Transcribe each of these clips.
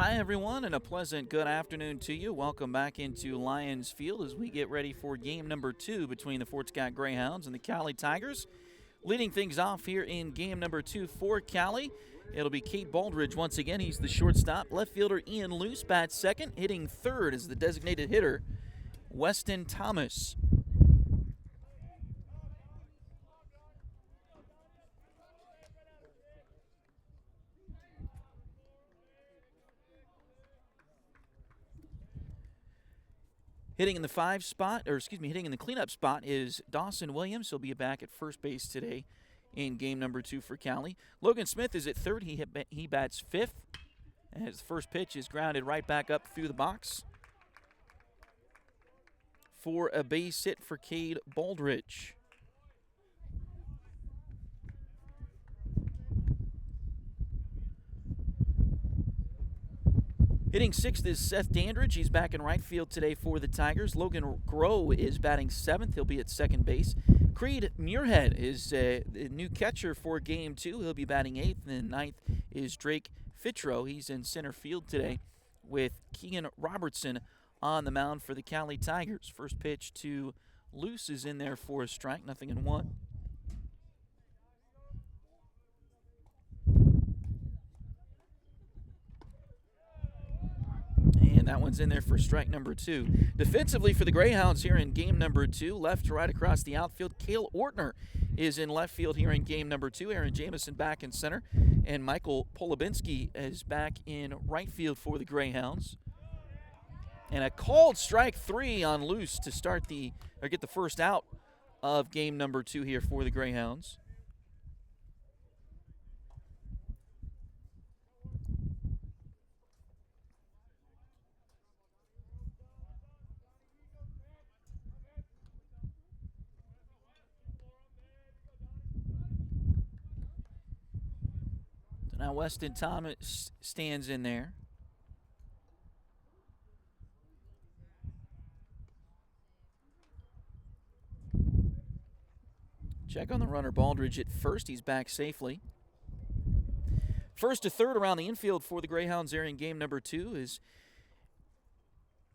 Hi, everyone, and a pleasant good afternoon to you. Welcome back into Lions Field as we get ready for game number 2 between the Fort Scott Greyhounds and the Cowley Tigers. Leading things off here in game number 2 for Cowley, it'll be Cade Baldridge once again. He's the shortstop. Left fielder Ian Luce bats second. Hitting third is the designated hitter, Weston Thomas. Hitting in the hitting in the cleanup spot is Dawson Williams. He'll be back at first base today in game number 2 for Cowley. Logan Smith is at third. He bats fifth. And his first pitch is grounded right back up through the box for a base hit for Cade Baldridge. Hitting sixth is Seth Dandridge. He's back in right field today for the Tigers. Logan Groh is batting seventh. He'll be at second base. Creed Muirhead is the new catcher for game 2. He'll be batting eighth. And then ninth is Drake Fitro. He's in center field today with Keegan Robertson on the mound for the Cowley Tigers. First pitch to Luce is in there for a strike, 0-1. And that one's in there for strike number 2. Defensively for the Greyhounds here in game number 2, left to right across the outfield, Cale Ortner is in left field here in game number 2. Aaron Jamison back in center, and Michael Polubinski is back in right field for the Greyhounds. And a called strike 3 on Luce to get the first out of game number 2 here for the Greyhounds. Now Weston Thomas stands in there. Check on the runner, Baldridge at first. He's back safely. First to third around the infield for the Greyhounds there in game number 2 is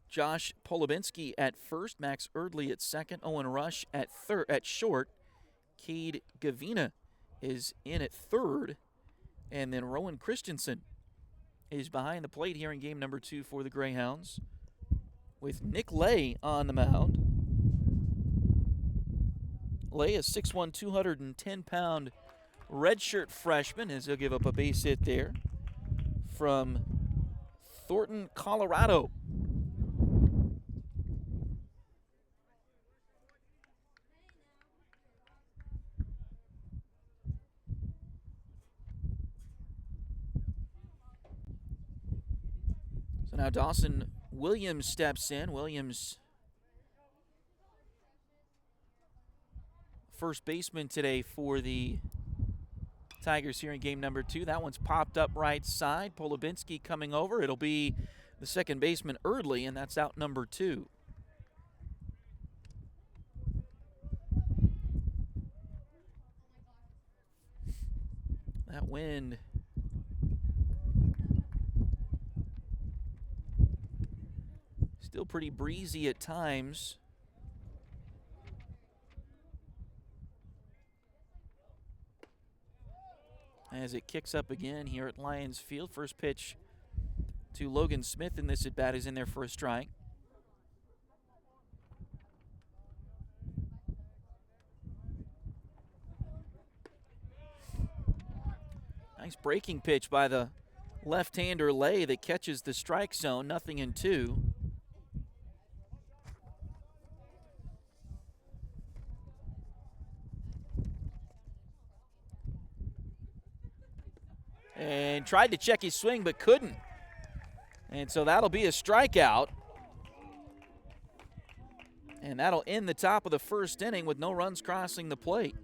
Josh Polubinski at first, Max Erdley at second, Owen Rush at short. Cade Gavina is in at third. And then Rowan Christensen is behind the plate here in game number 2 for the Greyhounds with Nick Lay on the mound. Lay, a 6'1", 210-pound redshirt freshman, as he'll give up a base hit there from Thornton, Colorado. So now Dawson Williams steps in. Williams, first baseman today for the Tigers here in game number 2. That one's popped up right side. Polubinski coming over. It'll be the second baseman Erdley, and that's out number 2. That wind still pretty breezy at times. As it kicks up again here at Lions Field. First pitch to Logan Smith in this at-bat is in there for a strike. Nice breaking pitch by the left-hander Lay that catches the strike zone, 0-2. And tried to check his swing but couldn't. And so that'll be a strikeout. And that'll end the top of the first inning with no runs crossing the plate.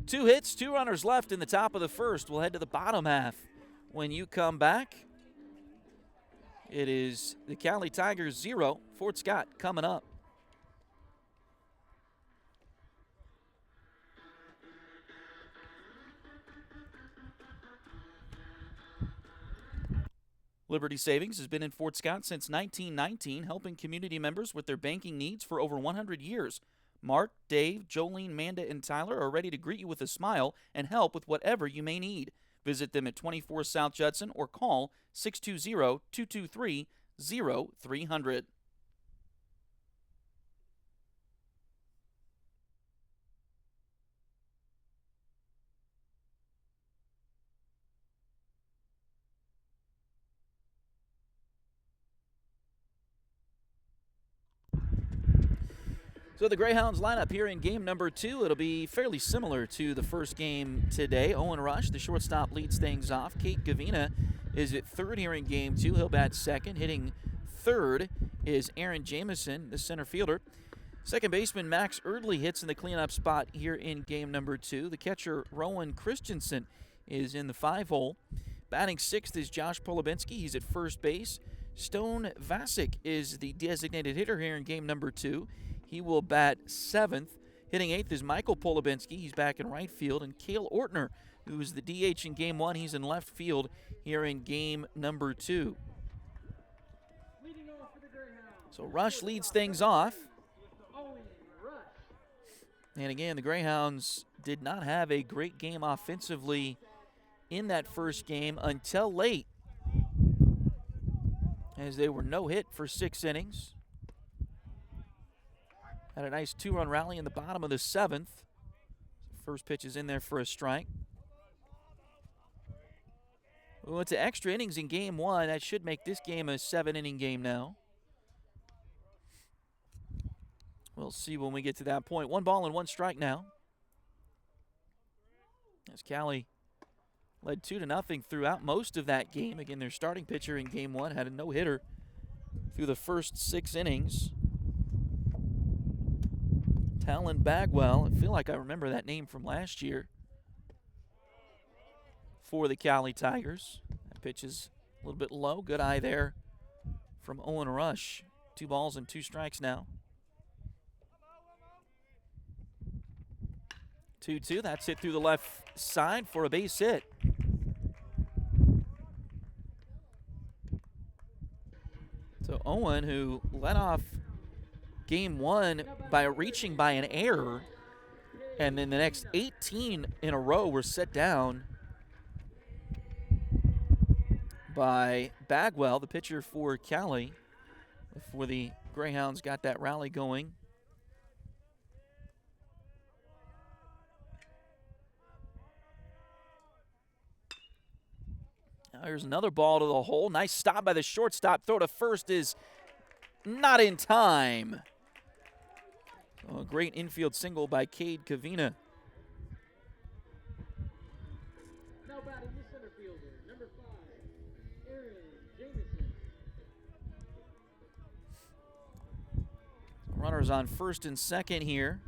Two hits, 2 runners left in the top of the first. We'll head to the bottom half when you come back. It is the Cowley Tigers 0, Fort Scott coming up. Liberty Savings has been in Fort Scott since 1919, helping community members with their banking needs for over 100 years. Mark, Dave, Jolene, Manda, and Tyler are ready to greet you with a smile and help with whatever you may need. Visit them at 24 South Judson or call 620-223-0300. So the Greyhounds lineup here in game number 2, it'll be fairly similar to the first game today. Owen Rush, the shortstop, leads things off. Kate Gavina is at third here in game 2. He'll bat second. Hitting third is Aaron Jameson, the center fielder. Second baseman Max Erdley hits in the cleanup spot here in game number 2. The catcher Rowan Christensen is in the 5-hole. Batting sixth is Josh Polubinski. He's at first base. Stone Vasic is the designated hitter here in game number 2. He will bat seventh. Hitting eighth is Michael Polubinski. He's back in right field. And Cale Ortner, who is the DH in game 1, he's in left field here in game number 2. So Rush leads things off. And again, the Greyhounds did not have a great game offensively in that first game until late, as they were no hit for 6 innings. Had a nice 2-run rally in the bottom of the 7th. First pitch is in there for a strike. We went to extra innings in game 1. That should make this game a 7-inning game now. We'll see when we get to that point. 1 ball and 1 strike now, as Cowley led 2-0 throughout most of that game. Again, their starting pitcher in game 1 had a no-hitter through the first 6 innings. Talon Bagwell, I feel like I remember that name from last year for the Cowley Tigers. That pitch is a little bit low. Good eye there from Owen Rush. 2 balls and 2 strikes now. 2-2, that's hit through the left side for a base hit. So Owen, who led off game 1 by reaching by an error, and then the next 18 in a row were set down by Bagwell, the pitcher for Cowley, before the Greyhounds got that rally going. Now here's another ball to the hole. Nice stop by the shortstop. Throw to first is not in time. Oh, a great infield single by Cade Cavina. Now batting the center fielder, number 5, Aaron Jameson. Runners on first and second here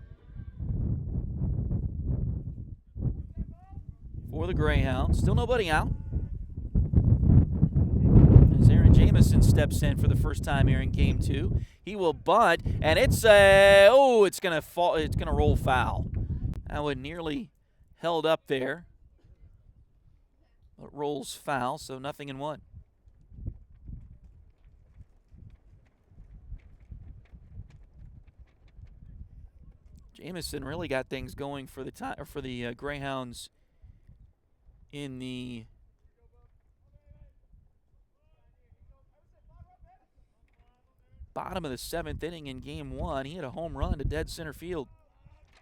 for the Greyhounds. Still nobody out, as Aaron Jameson steps in for the first time here in game 2. He will bunt, and it's gonna fall. It's gonna roll foul. That one nearly held up there, but rolls foul. So 0-1. Jameson really got things going for the Greyhounds in the bottom of the 7th inning in game 1. He had a home run to dead center field.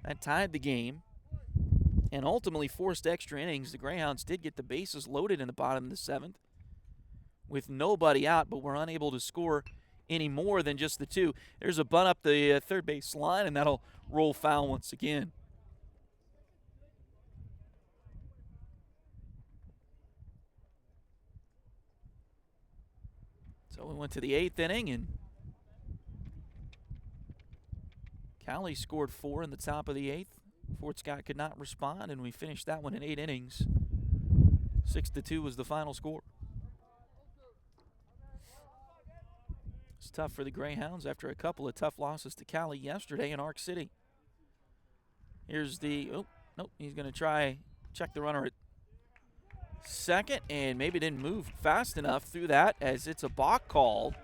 That tied the game and ultimately forced extra innings. The Greyhounds did get the bases loaded in the bottom of the 7th with nobody out, but were unable to score any more than just the 2. There's a bunt up the third base line, and that'll roll foul once again. So we went to the 8th inning, and Cowley scored 4 in the top of the 8th. Fort Scott could not respond, and we finished that one in 8 innings. 6-2 was the final score. It's tough for the Greyhounds after a couple of tough losses to Cowley yesterday in Ark City. Here's the, he's going to try check the runner at second, and maybe didn't move fast enough through that as it's a balk called.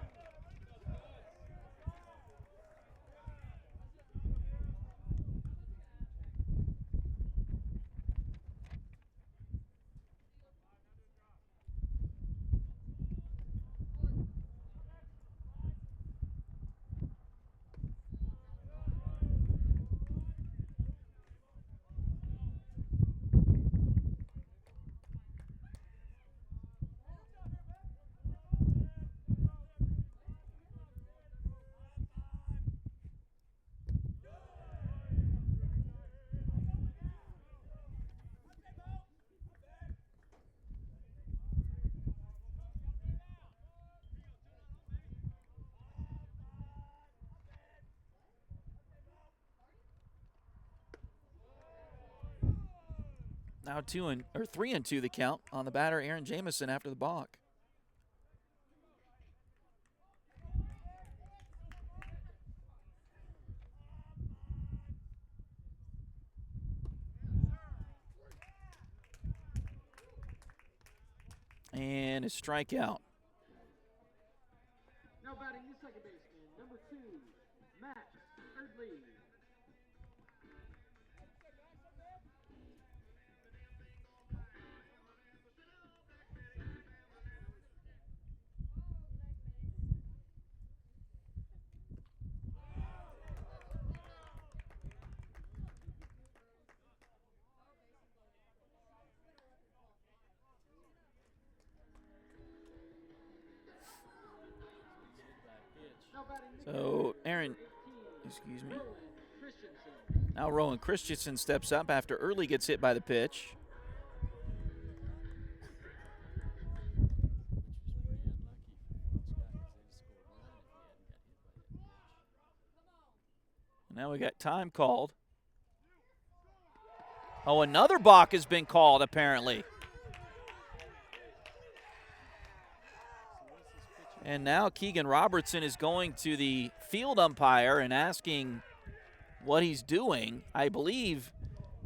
Now 3-2 the count on the batter, Aaron Jamison, after the balk. And a strikeout. Now batting the second baseman, number 2, Max Erdley. So now Rowan Christensen steps up after Early gets hit by the pitch. Now we got time called. Oh, another balk has been called apparently. And now Keegan Robertson is going to the field umpire and asking what he's doing. I believe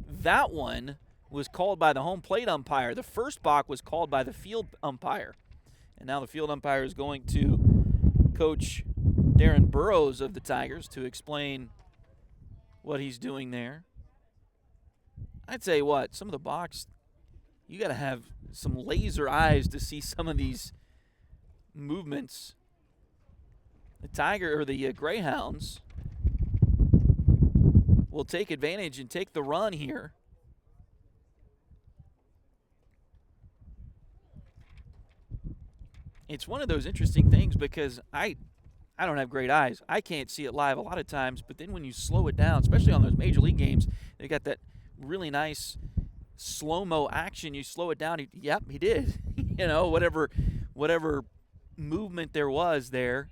that one was called by the home plate umpire. The first balk was called by the field umpire. And now the field umpire is going to Coach Darren Burrows of the Tigers to explain what he's doing there. I'd say what, some of the balks, you got to have some laser eyes to see some of these movements. The Greyhounds will take advantage and take the run here. It's one of those interesting things because I don't have great eyes. I can't see it live a lot of times, but then when you slow it down, especially on those major league games, they got that really nice slow-mo action. You slow it down, he did. Whatever movement there was there.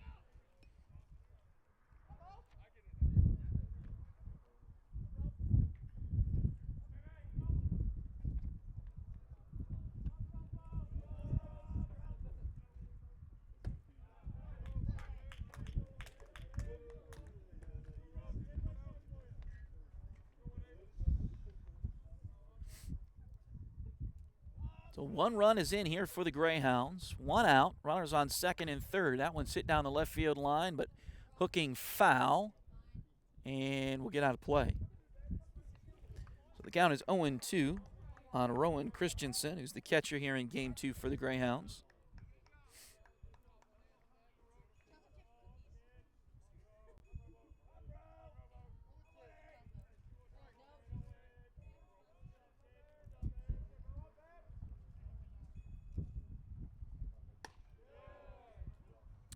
So one run is in here for the Greyhounds. One out. Runners on second and third. That one's hit down the left field line, but hooking foul. And we'll get out of play. So the count is 0-2 on Rowan Christensen, who's the catcher here in Game 2 for the Greyhounds.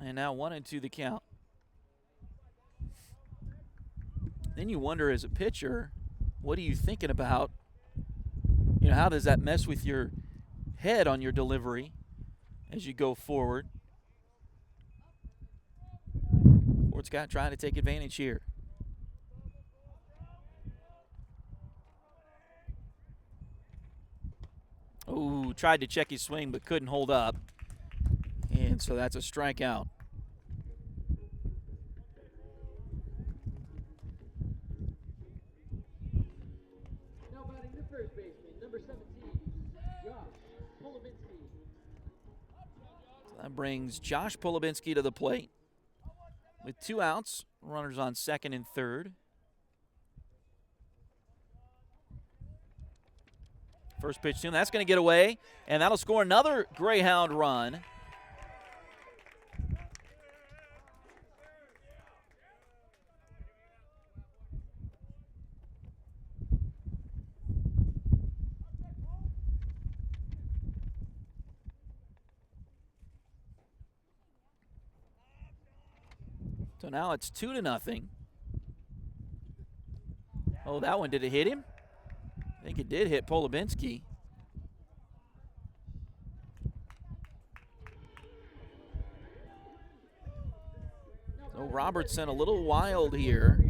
And now 1-2 the count. Then you wonder as a pitcher, what are you thinking about? How does that mess with your head on your delivery as you go forward? Ford Scott trying to take advantage here. Oh, tried to check his swing but couldn't hold up. And so that's a strikeout. Now batting the first baseman, number 17, Josh Pullman. That brings Josh Polubinski to the plate. With 2 outs, runners on second and third. First pitch to him, that's going to get away, and that'll score another Greyhound run. So now it's 2-0. Oh, that one, did it hit him? I think it did hit Polubinski. So Robertson a little wild here.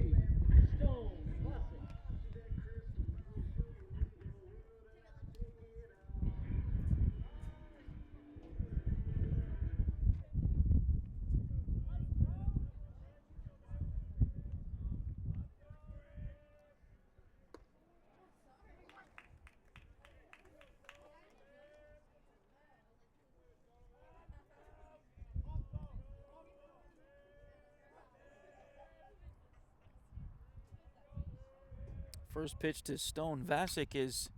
First pitch to Stone Vasic is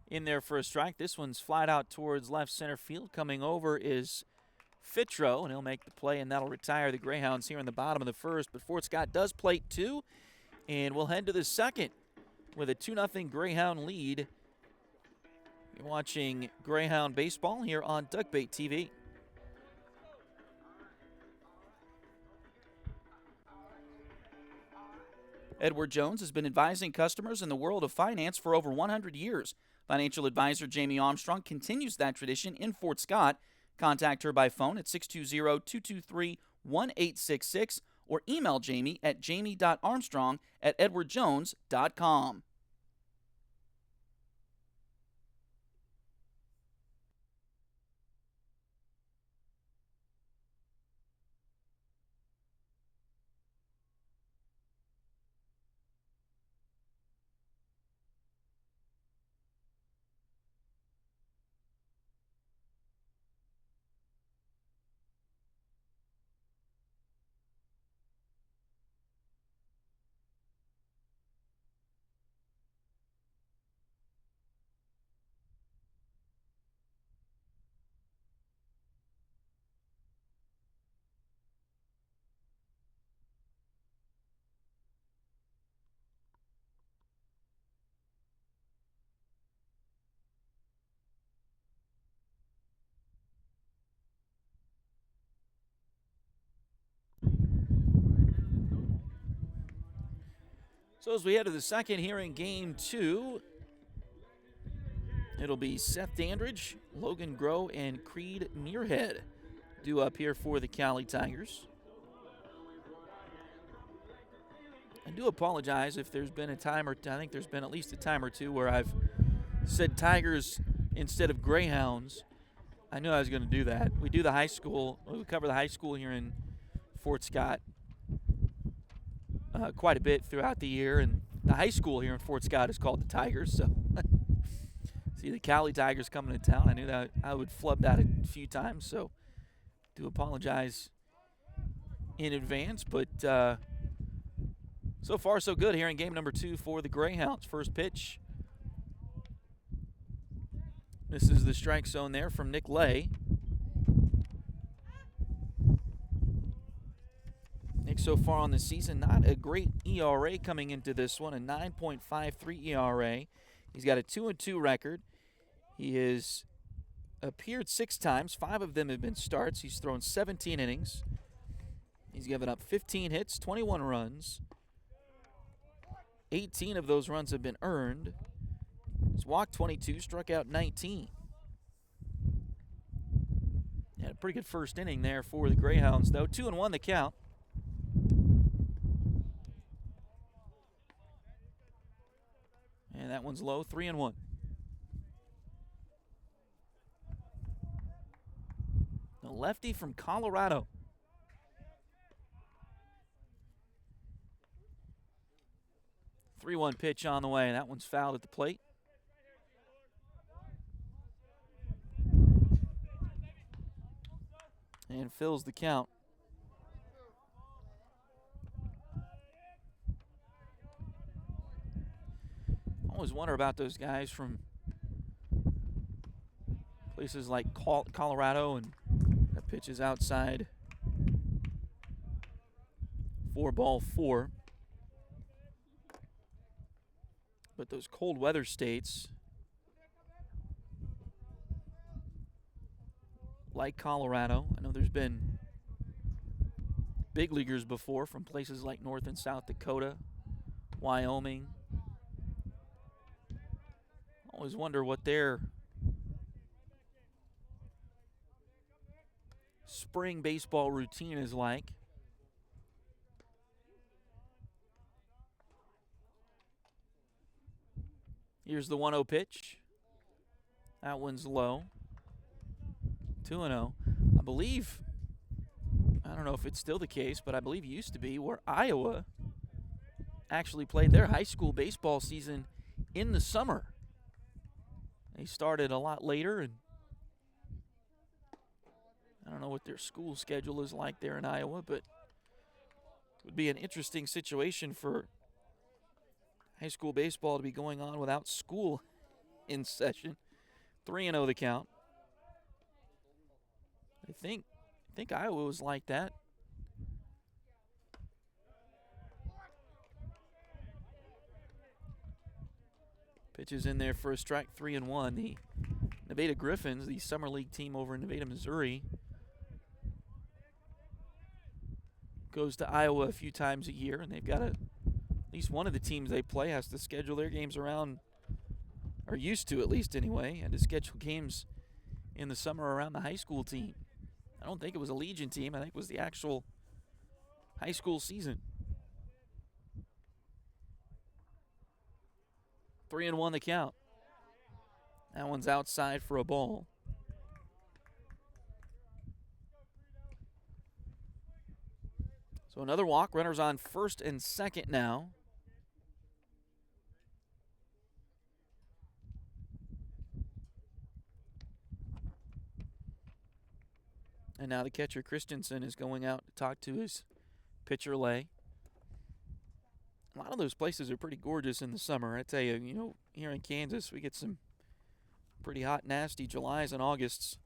in there for a strike. This one's flat out towards left center field. Coming over is Fitro, and he'll make the play, and that'll retire the Greyhounds here in the bottom of the first. But Fort Scott does plate 2, and we'll head to the second with a 2-0 Greyhound lead. You're watching Greyhound baseball here on Duckbait TV. Edward Jones has been advising customers in the world of finance for over 100 years. Financial advisor Jamie Armstrong continues that tradition in Fort Scott. Contact her by phone at 620-223-1866 or email Jamie at jamie.armstrong@edwardjones.com. So as we head to the second here in Game 2, it'll be Seth Dandridge, Logan Groh, and Creed Muirhead due up here for the Cowley Tigers. I do apologize if there's been a time or I think there's been at least a time or two where I've said Tigers instead of Greyhounds. I knew I was going to do that. We do the high school. We cover the high school here in Fort Scott quite a bit throughout the year, and the high school here in Fort Scott is called the Tigers. So see the Cowley Tigers coming to town. I knew that I would flub that a few times, so do apologize in advance. But so far so good here in game number 2 for the Greyhounds. First pitch. This is the strike zone there from Nick Lay. Nick so far on the season, not a great ERA coming into this one, a 9.53 ERA. He's got a 2-2 record. He has appeared 6 times. 5 of them have been starts. He's thrown 17 innings. He's given up 15 hits, 21 runs. 18 of those runs have been earned. He's walked 22, struck out 19. Had a pretty good first inning there for the Greyhounds, though. 2-1 the count. And that one's low, 3-1. The lefty from Colorado. The 3-1 pitch on the way. That one's fouled at the plate. and fills the count. I always wonder about those guys from places like Colorado, and that pitch is outside for ball 4. But those cold weather states like Colorado, I know there's been big leaguers before from places like North and South Dakota, Wyoming. I always wonder what their spring baseball routine is like. Here's the 1-0 pitch. That one's low. 2-0. I believe, I don't know if it's still the case, but I believe it used to be where Iowa actually played their high school baseball season in the summer. They started a lot later, and I don't know what their school schedule is like there in Iowa, but it would be an interesting situation for high school baseball to be going on without school in session. 3-0 the count. I think Iowa was like that. Pitches in there for a strike, 3-1. The Nevada Griffins, the summer league team over in Nevada, Missouri, goes to Iowa a few times a year, and they've got at least one of the teams they play has to schedule their games around, or used to at least anyway, and to schedule games in the summer around the high school team. I don't think it was a Legion team. I think it was the actual high school season. 3-1 the count. That one's outside for a ball. So another walk. Runners on first and second now. And now the catcher, Christensen, is going out to talk to his pitcher, Lay. A lot of those places are pretty gorgeous in the summer. I tell you, here in Kansas, we get some pretty hot, nasty Julys and Augusts.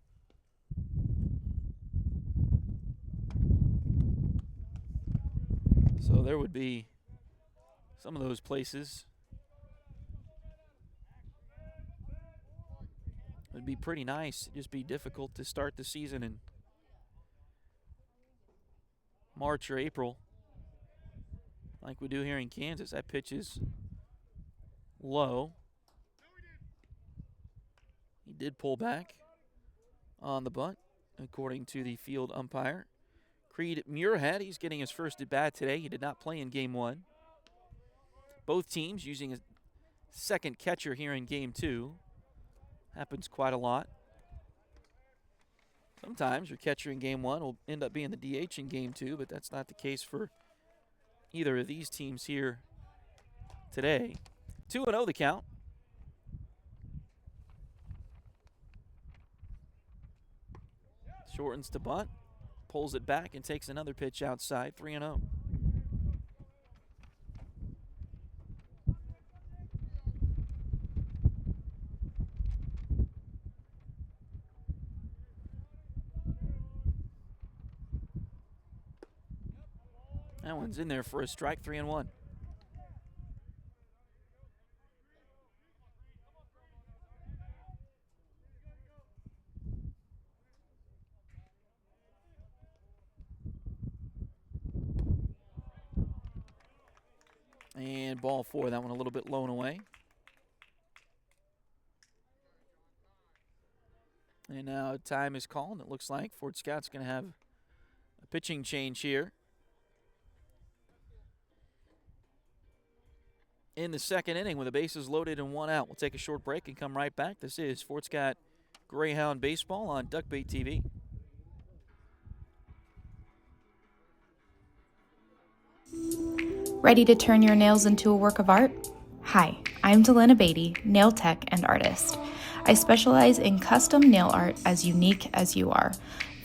So there would be some of those places. It would be pretty nice. It'd just be difficult to start the season in March or April like we do here in Kansas. That pitch is low. He did pull back on the bunt, according to the field umpire. Creed Muirhead, he's getting his first at bat today. He did not play in Game 1. Both teams using a second catcher here in Game 2. Happens quite a lot. Sometimes your catcher in Game 1 will end up being the DH in Game 2, but that's not the case for either of these teams here today. 2-0 the count. Shortens to bunt, pulls it back, and takes another pitch outside. 3-0. That one's in there for a strike, 3-1. And ball 4, that one a little bit low and away. And now time is called, and it looks like Fort Scott's going to have a pitching change here in the second inning with the bases loaded and one out. We'll take a short break and come right back. This is Fort Scott Greyhound Baseball on Duckbait TV. Ready to turn your nails into a work of art? Hi, I'm Delana Beatty, nail tech and artist. I specialize in custom nail art as unique as you are.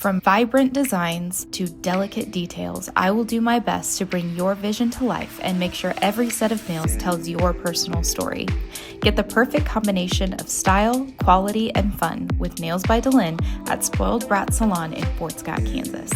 From vibrant designs to delicate details, I will do my best to bring your vision to life and make sure every set of nails tells your personal story. Get the perfect combination of style, quality, and fun with Nails by Delin at Spoiled Brat Salon in Fort Scott, Kansas.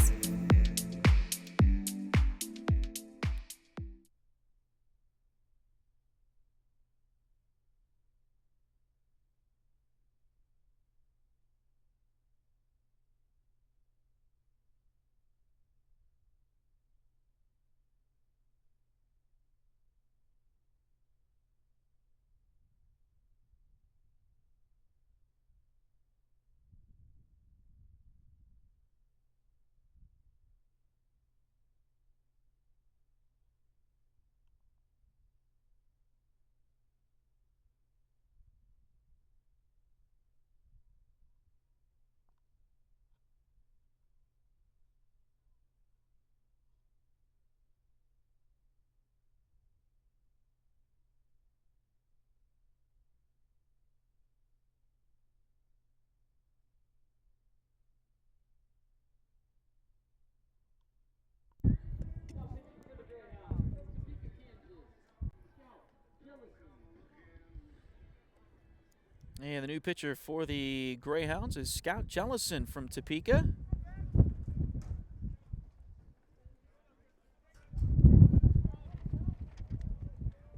And the new pitcher for the Greyhounds is Scout Jellison from Topeka.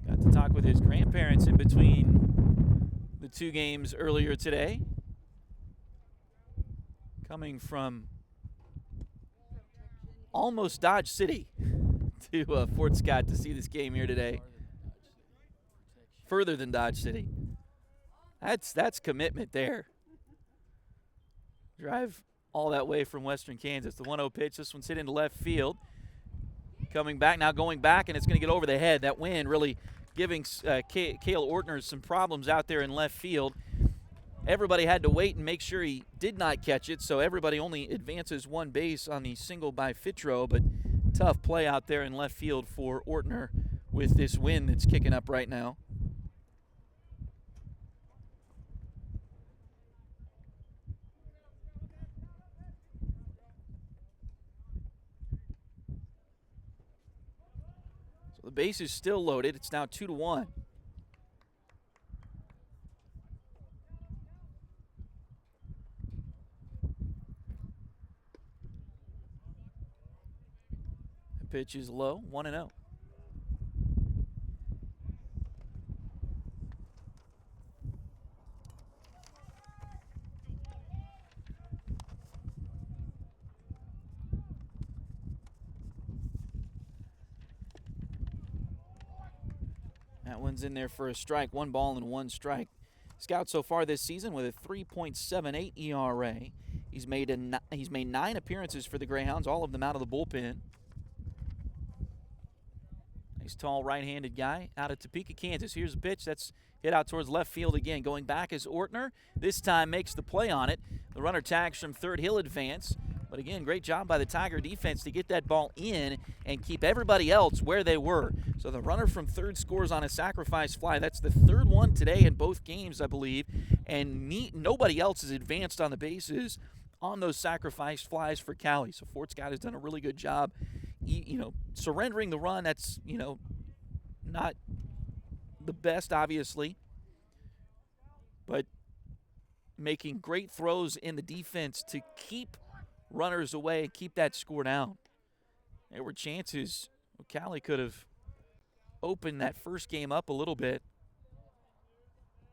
Got to talk with his grandparents in between the two games earlier today. Coming from almost Dodge City to Fort Scott to see this game here today. Further than Dodge City. That's commitment there. Drive all that way from Western Kansas. The 1-0 pitch. This one's hit into left field. Coming back now, going back, and it's going to get over the head. That wind really giving Cale Ortner some problems out there in left field. Everybody had to wait and make sure he did not catch it, so everybody only advances one base on the single by Fitro, but tough play out there in left field for Ortner with this wind that's kicking up right now. So the base is still loaded. It's now 2-1. The pitch is low, 1-0. That one's in there for a strike. 1 ball and 1 strike. Scout so far this season with a 3.78 ERA. He's made 9 appearances for the Greyhounds, all of them out of the bullpen. Nice tall right-handed guy out of Topeka, Kansas. Here's a pitch that's hit out towards left field again. Going back is Ortner. This time makes the play on it. The runner tags from third. He'll advance. But again, great job by the Tiger defense to get that ball in and keep everybody else where they were. So the runner from third scores on a sacrifice fly. That's the third one today in both games, I believe. And nobody else has advanced on the bases on those sacrifice flies for Cowley. So Fort Scott has done a really good job, surrendering the run. That's, not the best, obviously. But making great throws in the defense to keep runners away and keep that score down. There were chances Cowley could have opened that first game up a little bit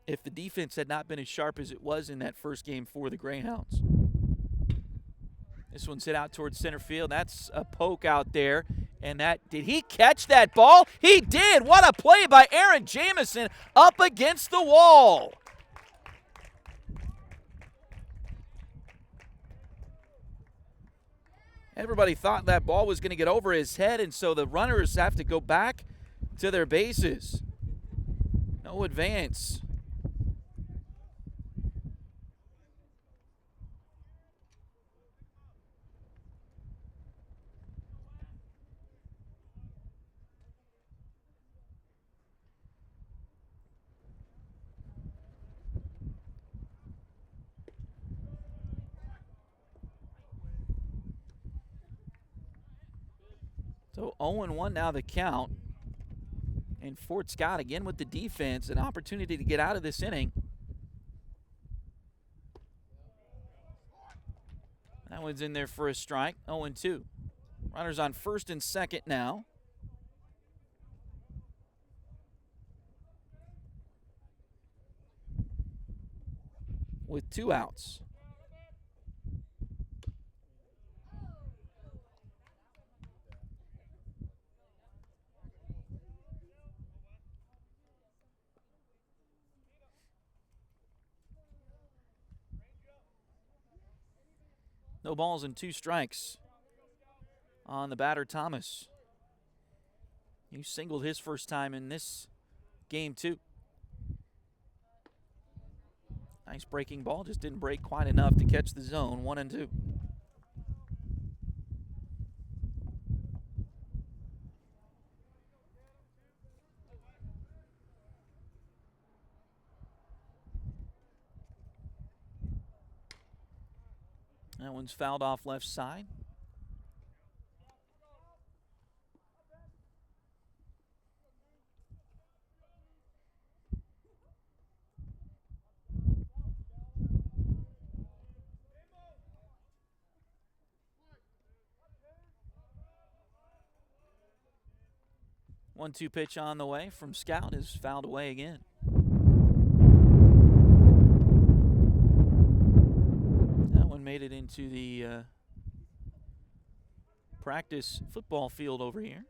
if the defense had not been as sharp as it was in that first game for the Greyhounds. This one's hit out towards center field. That's a poke out there. And did he catch that ball? He did. What a play by Aaron Jamison up against the wall. Everybody thought that ball was going to get over his head, and so the runners have to go back to their bases. No advance. So 0-1 now the count. And Fort Scott again with the defense, an opportunity to get out of this inning. That one's in there for a strike, 0-2. Runners on first and second now. With 2 outs. No balls and 2 strikes on the batter, Thomas. He singled his first time in this game, too. Nice breaking ball, just didn't break quite enough to catch the zone, 1-2. That one's fouled off left side. One-two pitch on the way from Scout is fouled away again. That one made it into the practice football field over here.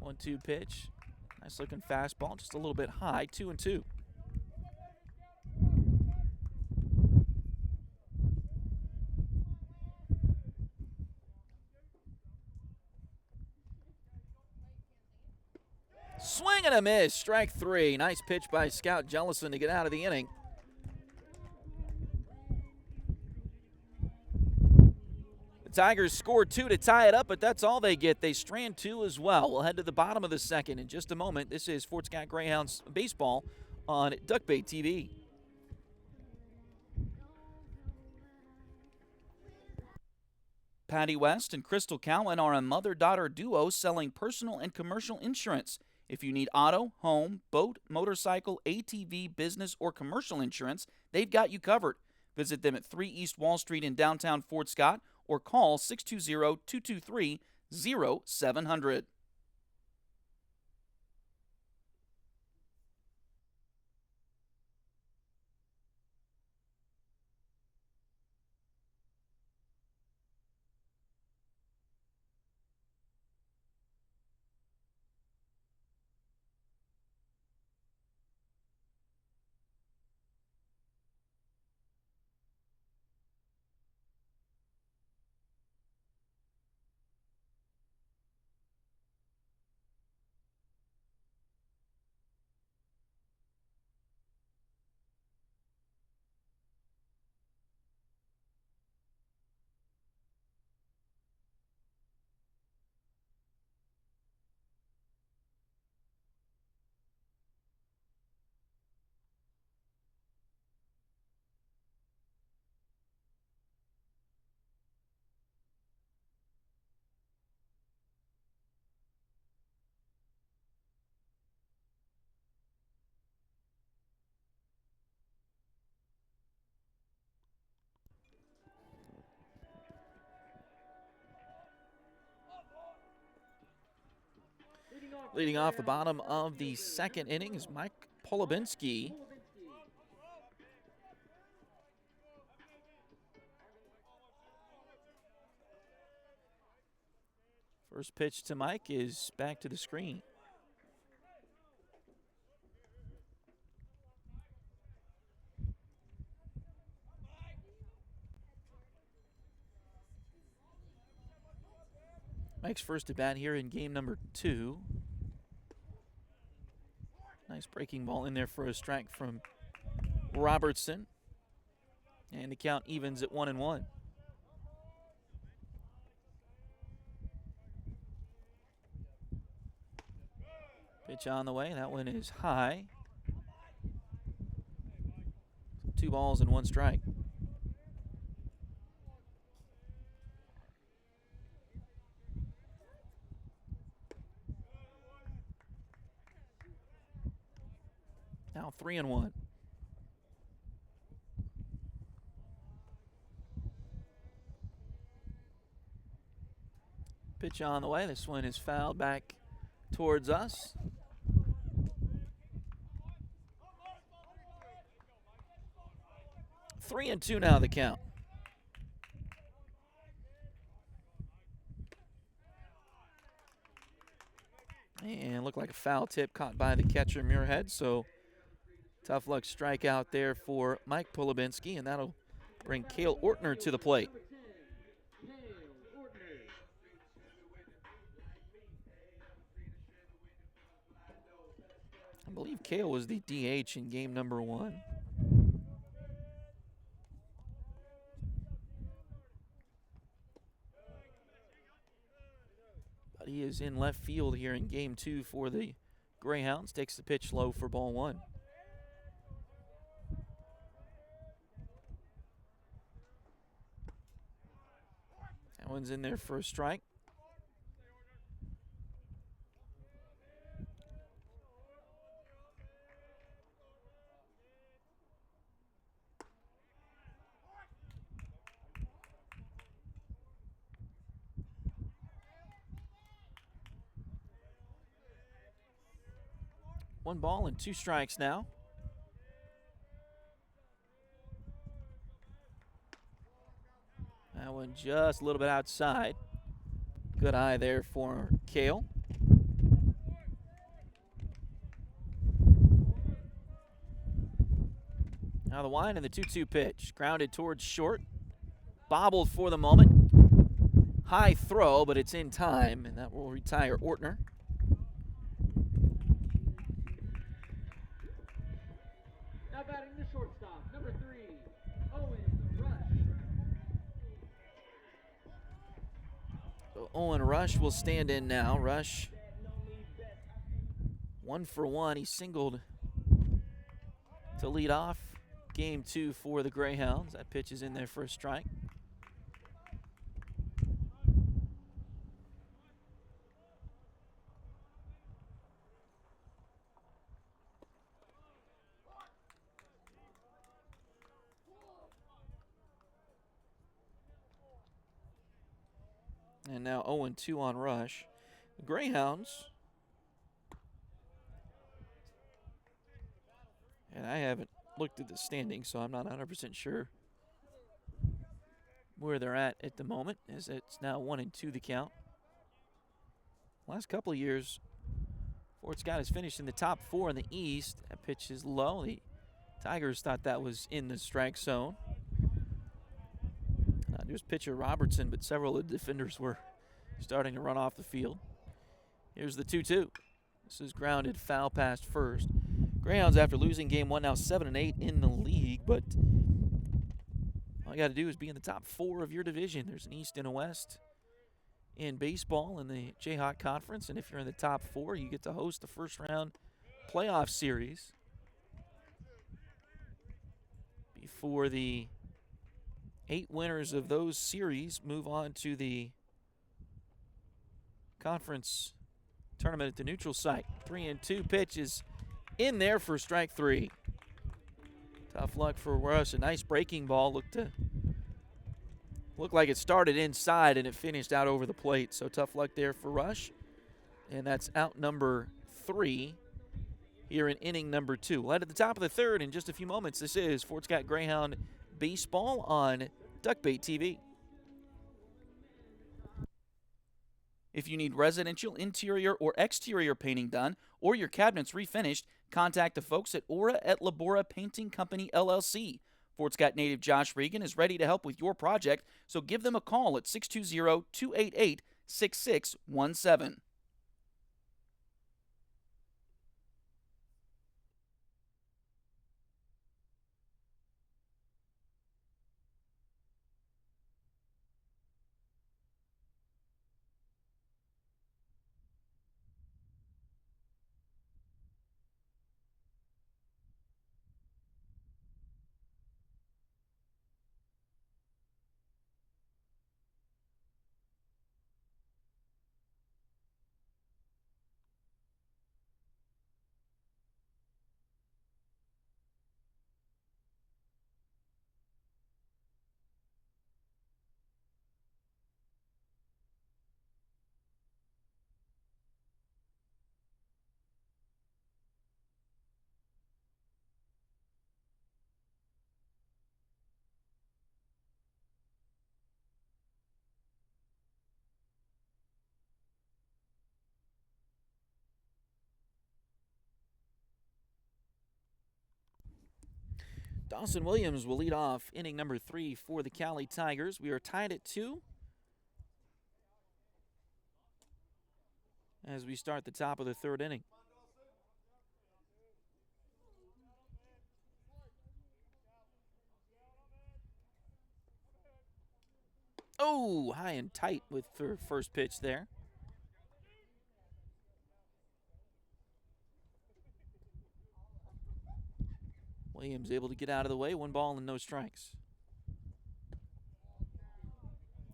One-two pitch. Nice looking fastball, just a little bit high, 2-2. Swing and a miss, strike 3. Nice pitch by Scout Jellison to get out of the inning. The Tigers scored 2 to tie it up, but that's all they get. They strand 2 as well. We'll head to the bottom of the second in just a moment. This is Fort Scott Greyhounds baseball on Duckbait TV. Patty West and Crystal Cowan are a mother-daughter duo selling personal and commercial insurance. If you need auto, home, boat, motorcycle, ATV, business, or commercial insurance, they've got you covered. Visit them at 3 East Wall Street in downtown Fort Scott or call 620-223-0700. Leading off the bottom of the second inning is Mike Polubinski. First pitch to Mike is back to the screen. Mike's first at bat here in game number 2. Nice breaking ball in there for a strike from Robertson. And the count evens at 1-1. Pitch on the way. That one is high. 2 balls and 1 strike. Now 3-1. Pitch on the way. This one is fouled back towards us. 3-2 now the count. And looked like a foul tip caught by the catcher Muirhead. So tough luck strikeout there for Mike Polubinski, and that'll bring Cale Ortner to the plate. I believe Cale was the DH in game number 1. But he is in left field here in game 2 for the Greyhounds. Takes the pitch low for ball 1. That one's in there for a strike. One ball and 2 strikes now. That one just a little bit outside. Good eye there for Cale. Now the wind and the 2-2 pitch. Grounded towards short. Bobbled for the moment. High throw, but it's in time, and that will retire Ortner. Now batting the shortstop, number 3, Owen Rush. So Owen Rush will stand in now. Rush 1 for 1. He singled to lead off game 2 for the Greyhounds. That pitch is in there for a strike. And now 0-2 on Rush. The Greyhounds, and I haven't looked at the standings, so I'm not 100% sure where they're at the moment, as it's now 1-2 the count. Last couple of years, Fort Scott has finished in the top 4 in the East. That pitch is low. The Tigers thought that was in the strike zone. Not just pitcher Robertson, but several of the defenders were starting to run off the field. Here's the 2-2. This is grounded, foul past first. Greyhounds, after losing game 1, now 7-8 in the league, but all you got to do is be in the top 4 of your division. There's an East and a West in baseball in the Jayhawk Conference, and if you're in the top 4, you get to host the first-round playoff series before the 8 winners of those series move on to the conference tournament at the neutral site. 3-2 pitch is in there for strike 3. Tough luck for Rush. A nice breaking ball. Looked like it started inside and it finished out over the plate. So tough luck there for Rush. And that's out number 3 here in inning number 2. Well, at the top of the 3rd in just a few moments, this is Fort Scott Greyhound Baseball on Duckbait TV. If you need residential interior or exterior painting done or your cabinets refinished, contact the folks at Aura et Labora Painting Company, LLC. Fort Scott native Josh Regan is ready to help with your project, so give them a call at 620-288-6617. Dawson Williams will lead off inning number 3 for the Cowley Tigers. We are tied at 2 as we start the top of the 3rd inning. Oh, high and tight with the first pitch there. Williams able to get out of the way. 1 ball and no strikes.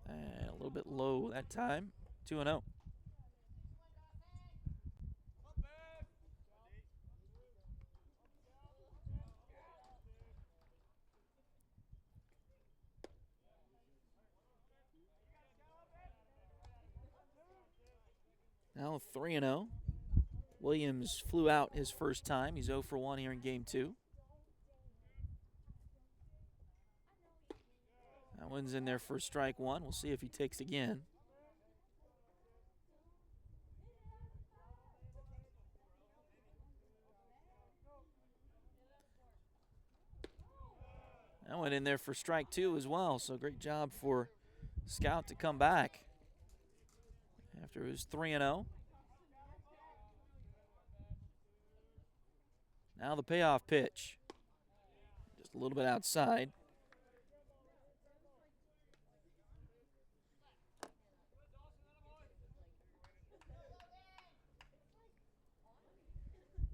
And a little bit low that time. 2-0. Now 3-0. Williams flew out his first time. He's 0 for 1 here in game 2. That one's in there for strike 1. We'll see if he takes again. That went in there for strike 2 as well. So great job for Scout to come back after it was 3-0. Now the payoff pitch. Just a little bit outside.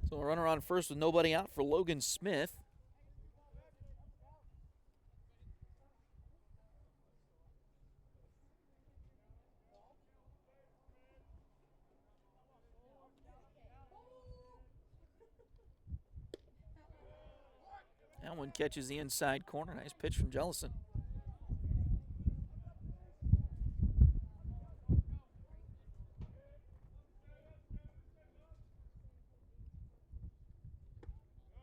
So a runner on first with nobody out for Logan Smith. That one catches the inside corner. Nice pitch from Jellison.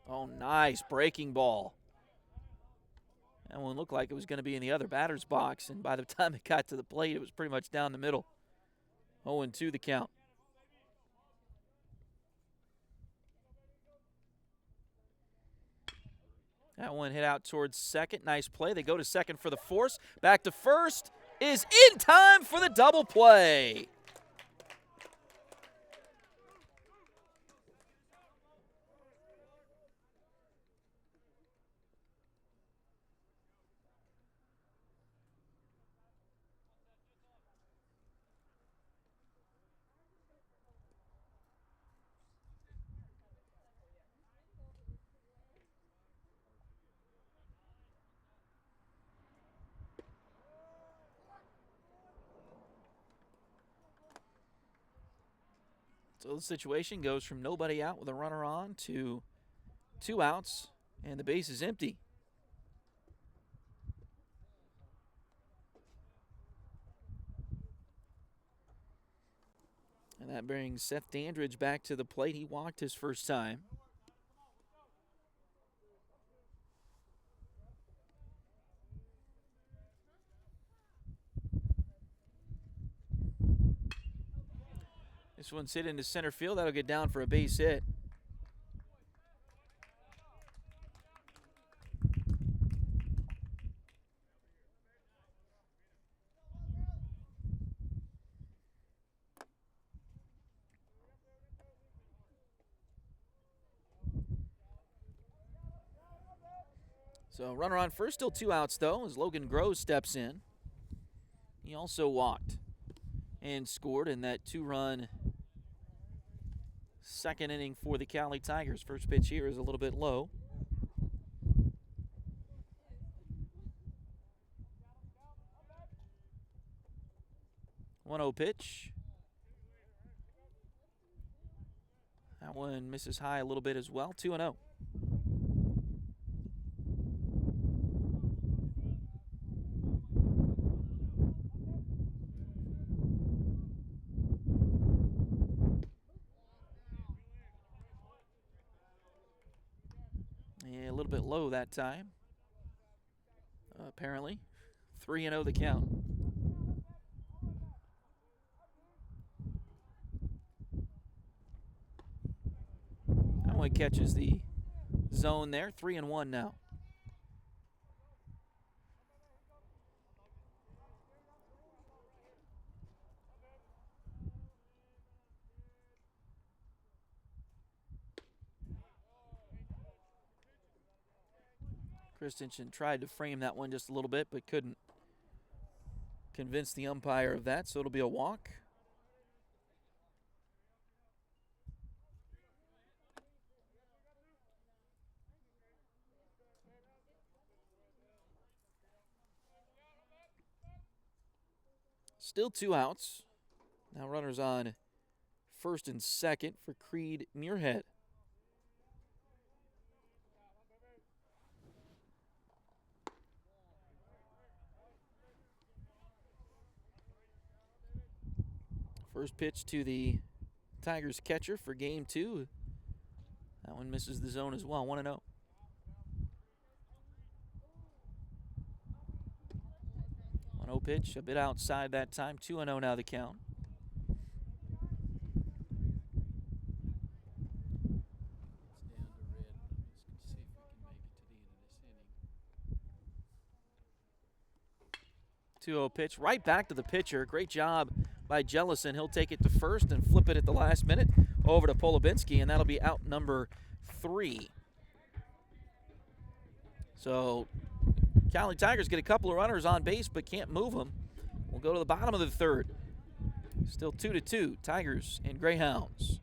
Oh, nice breaking ball. That one looked like it was going to be in the other batter's box, and by the time it got to the plate, it was pretty much down the middle. 0-2 the count. That one hit out towards second. Nice play. They go to second for the force. Back to first is in time for the double play. So the situation goes from nobody out with a runner on to 2 outs, and the base is empty. And that brings Seth Dandridge back to the plate. He walked his first time. This one's hit into center field. That'll get down for a base hit. So runner on first, still 2 outs though, as Logan Groves steps in. He also walked and scored in that 2-run second inning for the Cowley Tigers. First pitch here is a little bit low. One 1-0 pitch. That one misses high a little bit as well. 2-0. Yeah, a little bit low that time. Apparently. 3-0 the count. That one catches the zone there. 3-1 now. Christensen tried to frame that one just a little bit, but couldn't convince the umpire of that, so it'll be a walk. Still 2 outs. Now runners on first and second for Creed Muirhead. First pitch to the Tigers catcher for game 2. That one misses the zone as well, 1-0. 1-0 pitch, a bit outside that time, 2-0 now the count. Two-0 pitch, right back to the pitcher. Great job by Jellison. He'll take it to first and flip it at the last minute over to Polubinski, and that'll be out number 3. So Cowley Tigers get a couple of runners on base but can't move them. We'll go to the bottom of the third. Still 2-2, Tigers and Greyhounds.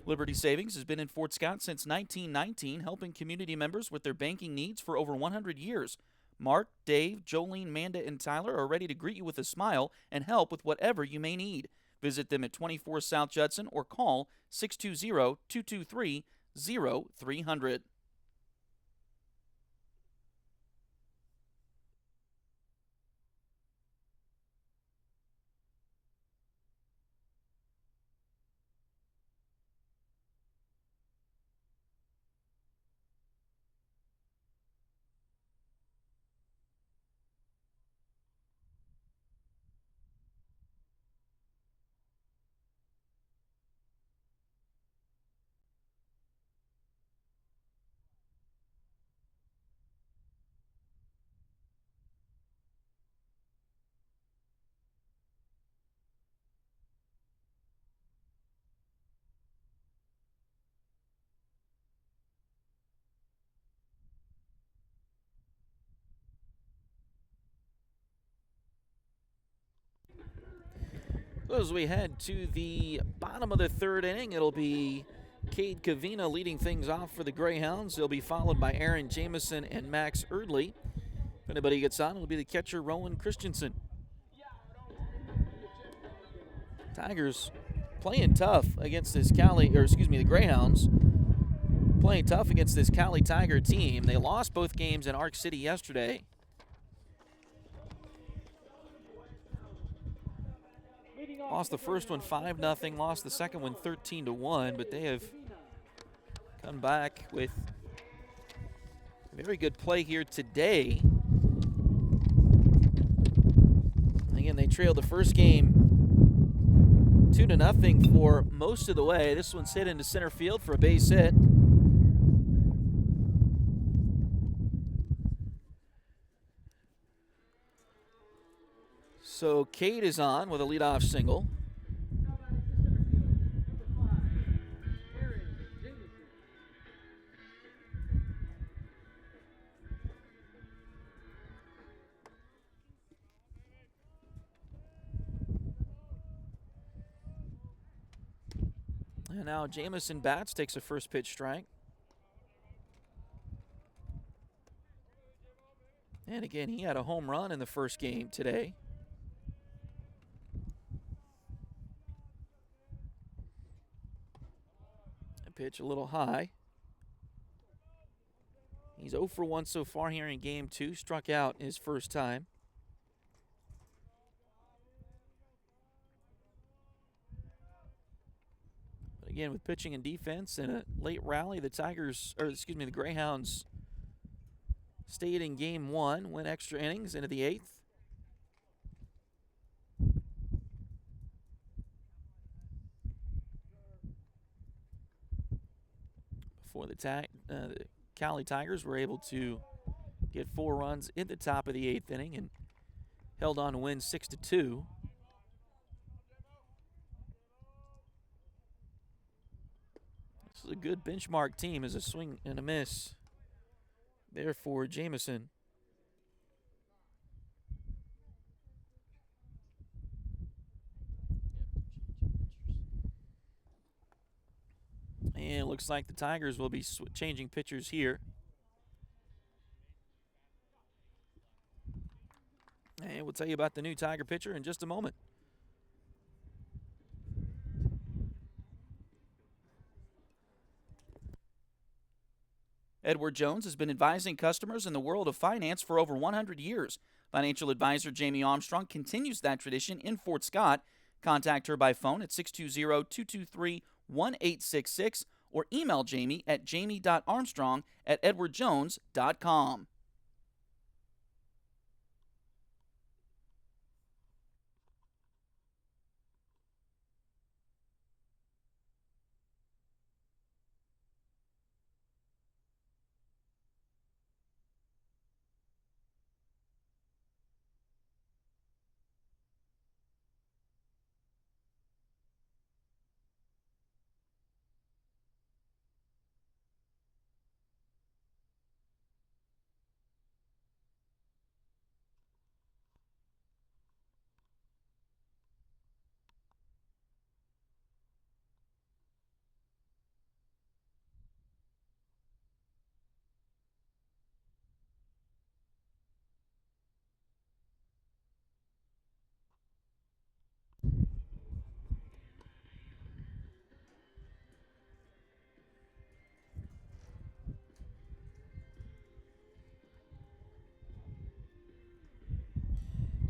Liberty Savings has been in Fort Scott since 1919, helping community members with their banking needs for over 100 years. Mark, Dave, Jolene, Manda, and Tyler are ready to greet you with a smile and help with whatever you may need. Visit them at 24 South Judson or call 620-223-0300. As we head to the bottom of the third inning, it'll be Cade Cavina leading things off for the Greyhounds. He'll be followed by Aaron Jamison and Max Erdley. If anybody gets on, it'll be the catcher, Rowan Christensen. Tigers playing tough against this the Greyhounds playing tough against this Cowley Tiger team. They lost both games in Arc City yesterday. Lost the first one 5-0, lost the second one 13-1, but they have come back with very good play here today. Again, they trailed the first game 2-0 for most of the way. This one's hit into center field for a base hit. So Cade is on with a leadoff single. And now Jamison bats, takes a first pitch strike. And again, he had a home run in the first game today. Pitch a little high. He's 0 for 1 so far here in game 2. Struck out his first time. But again, with pitching and defense and a late rally, the Greyhounds stayed in game 1, went extra innings into the 8th. For the Cowley Tigers were able to get 4 runs in the top of the 8th inning and held on to win 6-2. This is a good benchmark team as a swing and a miss there for Jamison. And it looks like the Tigers will be changing pitchers here. And we'll tell you about the new Tiger pitcher in just a moment. Edward Jones has been advising customers in the world of finance for over 100 years. Financial advisor Jamie Armstrong continues that tradition in Fort Scott. Contact her by phone at 620-223-1866 or email Jamie at jamie.armstrong@edwardjones.com.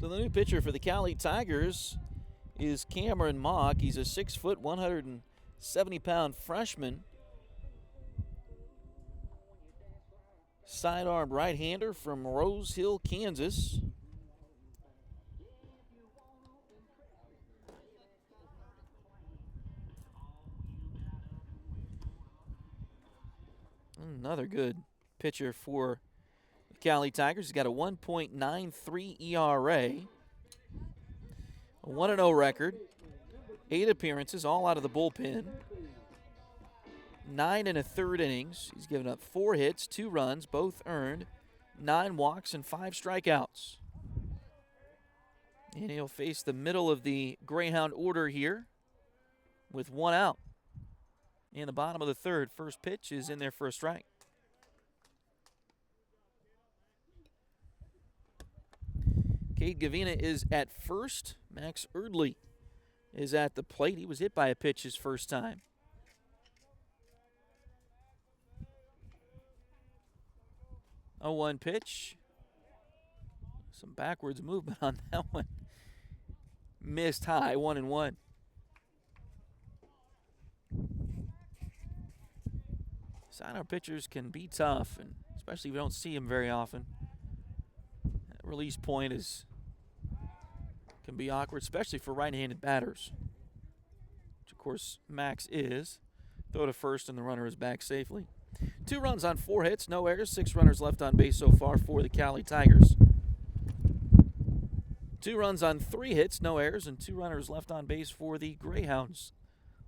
So the new pitcher for the Cowley Tigers is Cameron Mock. He's a 6 foot, 170-pound freshman. Sidearm right-hander from Rose Hill, Kansas. Another good pitcher for the Cowley Tigers. He's got a 1.93 ERA, a 1-0 record, 8 appearances, all out of the bullpen. 9 1/3 innings. He's given up 4 hits, 2 runs, both earned, 9 walks, and 5 strikeouts. And he'll face the middle of the Greyhound order here with 1 out. In the bottom of the 3rd, first pitch is in there for a strike. Cade Gavina is at first. Max Erdley is at the plate. He was hit by a pitch his first time. 0-1 pitch. Some backwards movement on that one. Missed high, 1-1. Sidearm pitchers can be tough, and especially if you don't see them very often. That release point can be awkward, especially for right-handed batters, which of course Max is. Throw to first, and the runner is back safely. 2 runs on 4 hits, no errors, 6 runners left on base so far for the Cowley Tigers. 2 runs on 3 hits, no errors, and 2 runners left on base for the Greyhounds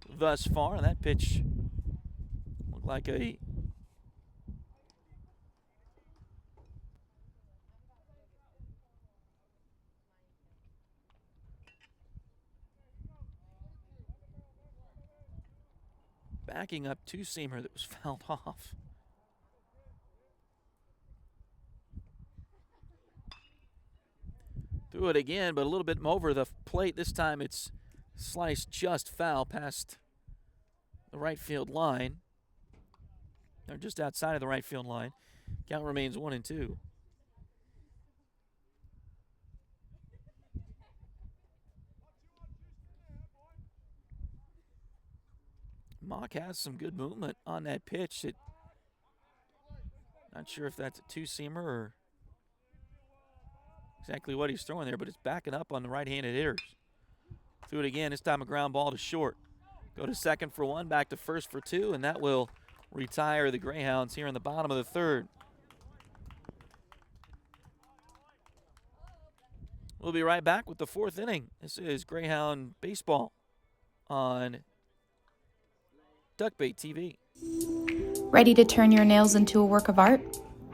thus far. And that pitch looked like a backing up 2-seamer that was fouled off. Threw it again, but a little bit over the plate. This time it's sliced just foul past the right field line. Or just outside of the right field line. Count remains 1-2. Mock has some good movement on that pitch. Not sure if that's a 2-seamer or exactly what he's throwing there, but it's backing up on the right-handed hitters. Threw it again, this time a ground ball to short. Go to second for 1, back to first for 2, and that will retire the Greyhounds here in the bottom of the 3rd. We'll be right back with the 4th inning. This is Greyhound Baseball on Duckbait TV. Ready to turn your nails into a work of art?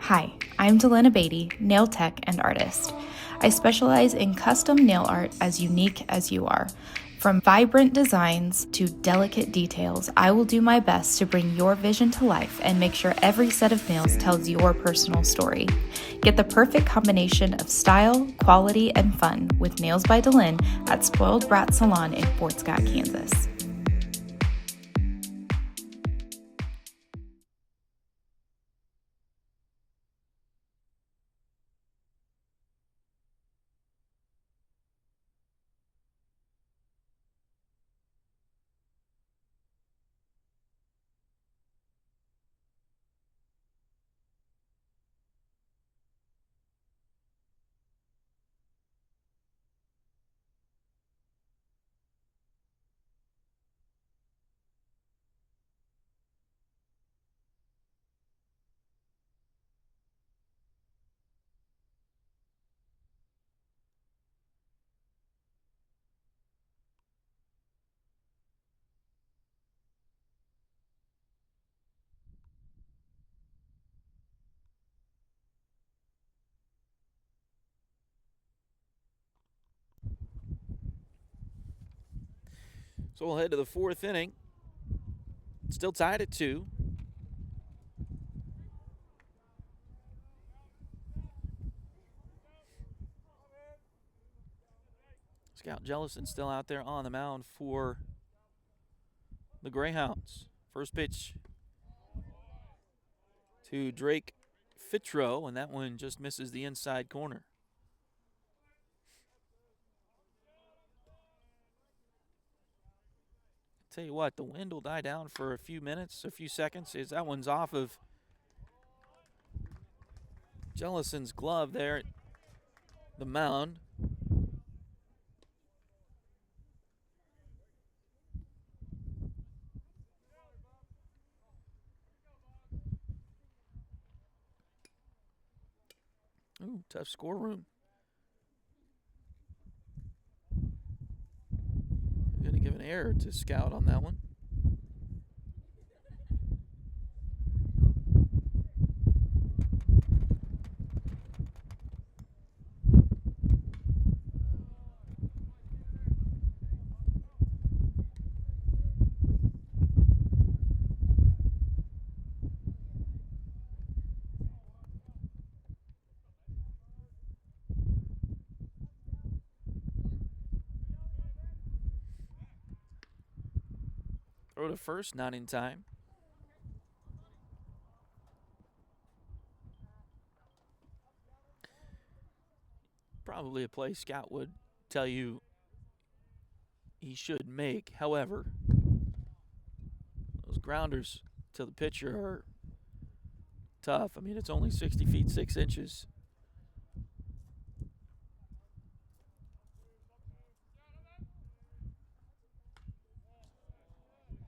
Hi, I'm Delena Beatty, nail tech and artist. I specialize in custom nail art as unique as you are. From vibrant designs to delicate details, I will do my best to bring your vision to life and make sure every set of nails tells your personal story. Get the perfect combination of style, quality, and fun with Nails by Delin at Spoiled Brat Salon in Fort Scott, Kansas. So we'll head to the fourth inning. Still tied at 2. Scout Jellison still out there on the mound for the Greyhounds. First pitch to Drake Fitro, and that one just misses the inside corner. Tell you what, the wind will die down for a few minutes, a few seconds. As that one's off of Jellison's glove there at the mound. Ooh, tough score room. I'm going to give an error to Scout on that one. Throw to first, not in time. Probably a play Scout would tell you he should make. However, those grounders to the pitcher are tough. I mean, it's only 60 feet 6 inches.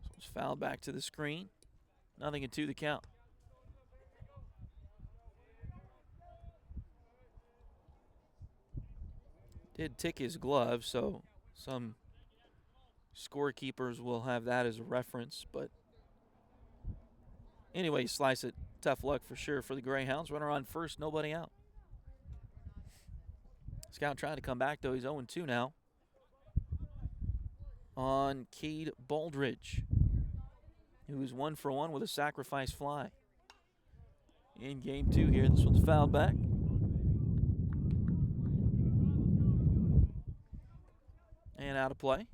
So it's fouled back to the screen. 0-2 the count. Did tick his glove, so some scorekeepers will have that as a reference. But anyway, slice it. Tough luck for sure for the Greyhounds. Runner on first, nobody out. Scout trying to come back, though. He's 0-2 now on Cade Baldridge, who was 1 for 1 with a sacrifice fly. In game 2 here, this one's fouled back. And out of play.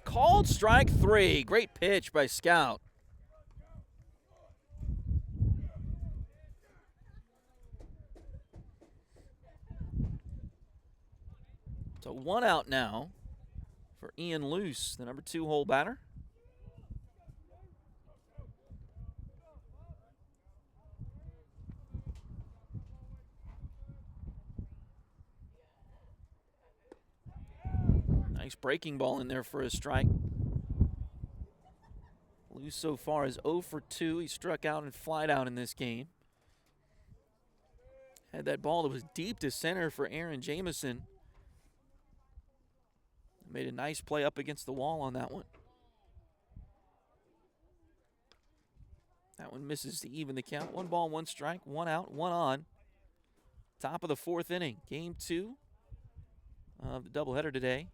Called strike 3. Great pitch by Scout. So 1 out now for Ian Luce, the number 2 hole batter. Nice breaking ball in there for a strike. Lou so far is 0 for 2. He struck out and flied out in this game. Had that ball that was deep to center for Aaron Jamison. Made a nice play up against the wall on that one. That one misses to even the count. 1 ball, 1 strike, 1 out, 1 on. Top of the 4th inning. Game 2 of the doubleheader today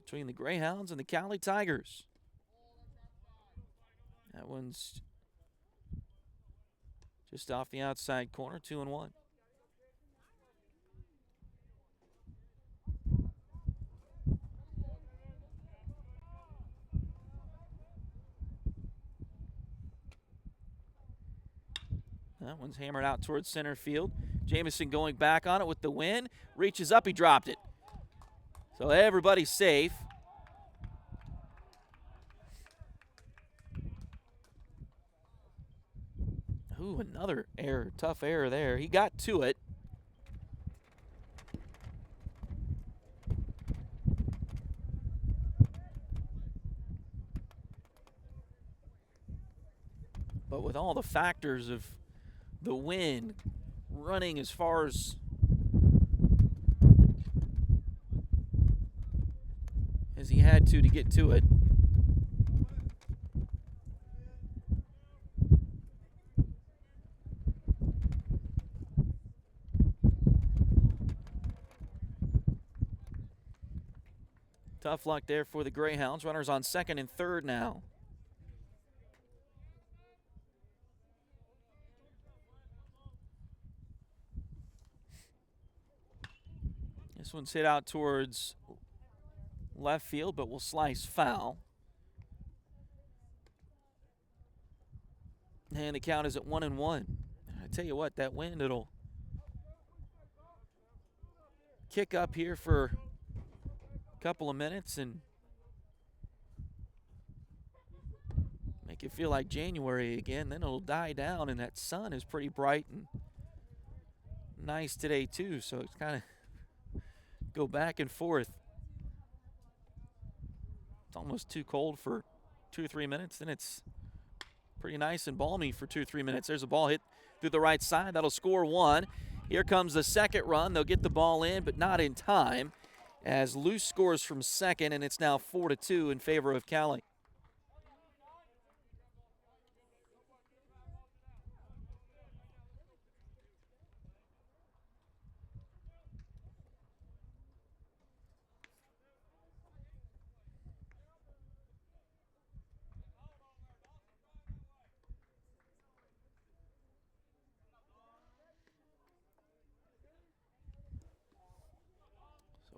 between the Greyhounds and the Cowley Tigers. That one's just off the outside corner, 2-1. That one's hammered out towards center field. Jamison going back on it with the win. Reaches up, he dropped it. So everybody's safe. Ooh, another error, tough error there. He got to it. But with all the factors of the wind running as far as he had to get to it. Tough luck there for the Greyhounds. Runners on 2nd and 3rd now. This one's hit out towards left field, but will slice foul. And the count is at 1-1. I tell you what, that wind, it'll kick up here for a couple of minutes and make it feel like January again. Then it'll die down, and that sun is pretty bright and nice today too. So it's kind of go back and forth. It's almost too cold for 2 or 3 minutes. Then it's pretty nice and balmy for 2 or 3 minutes. There's a ball hit through the right side. That'll score 1. Here comes the second run. They'll get the ball in, but not in time, as Luce scores from second, and it's now 4-2 in favor of Cowley.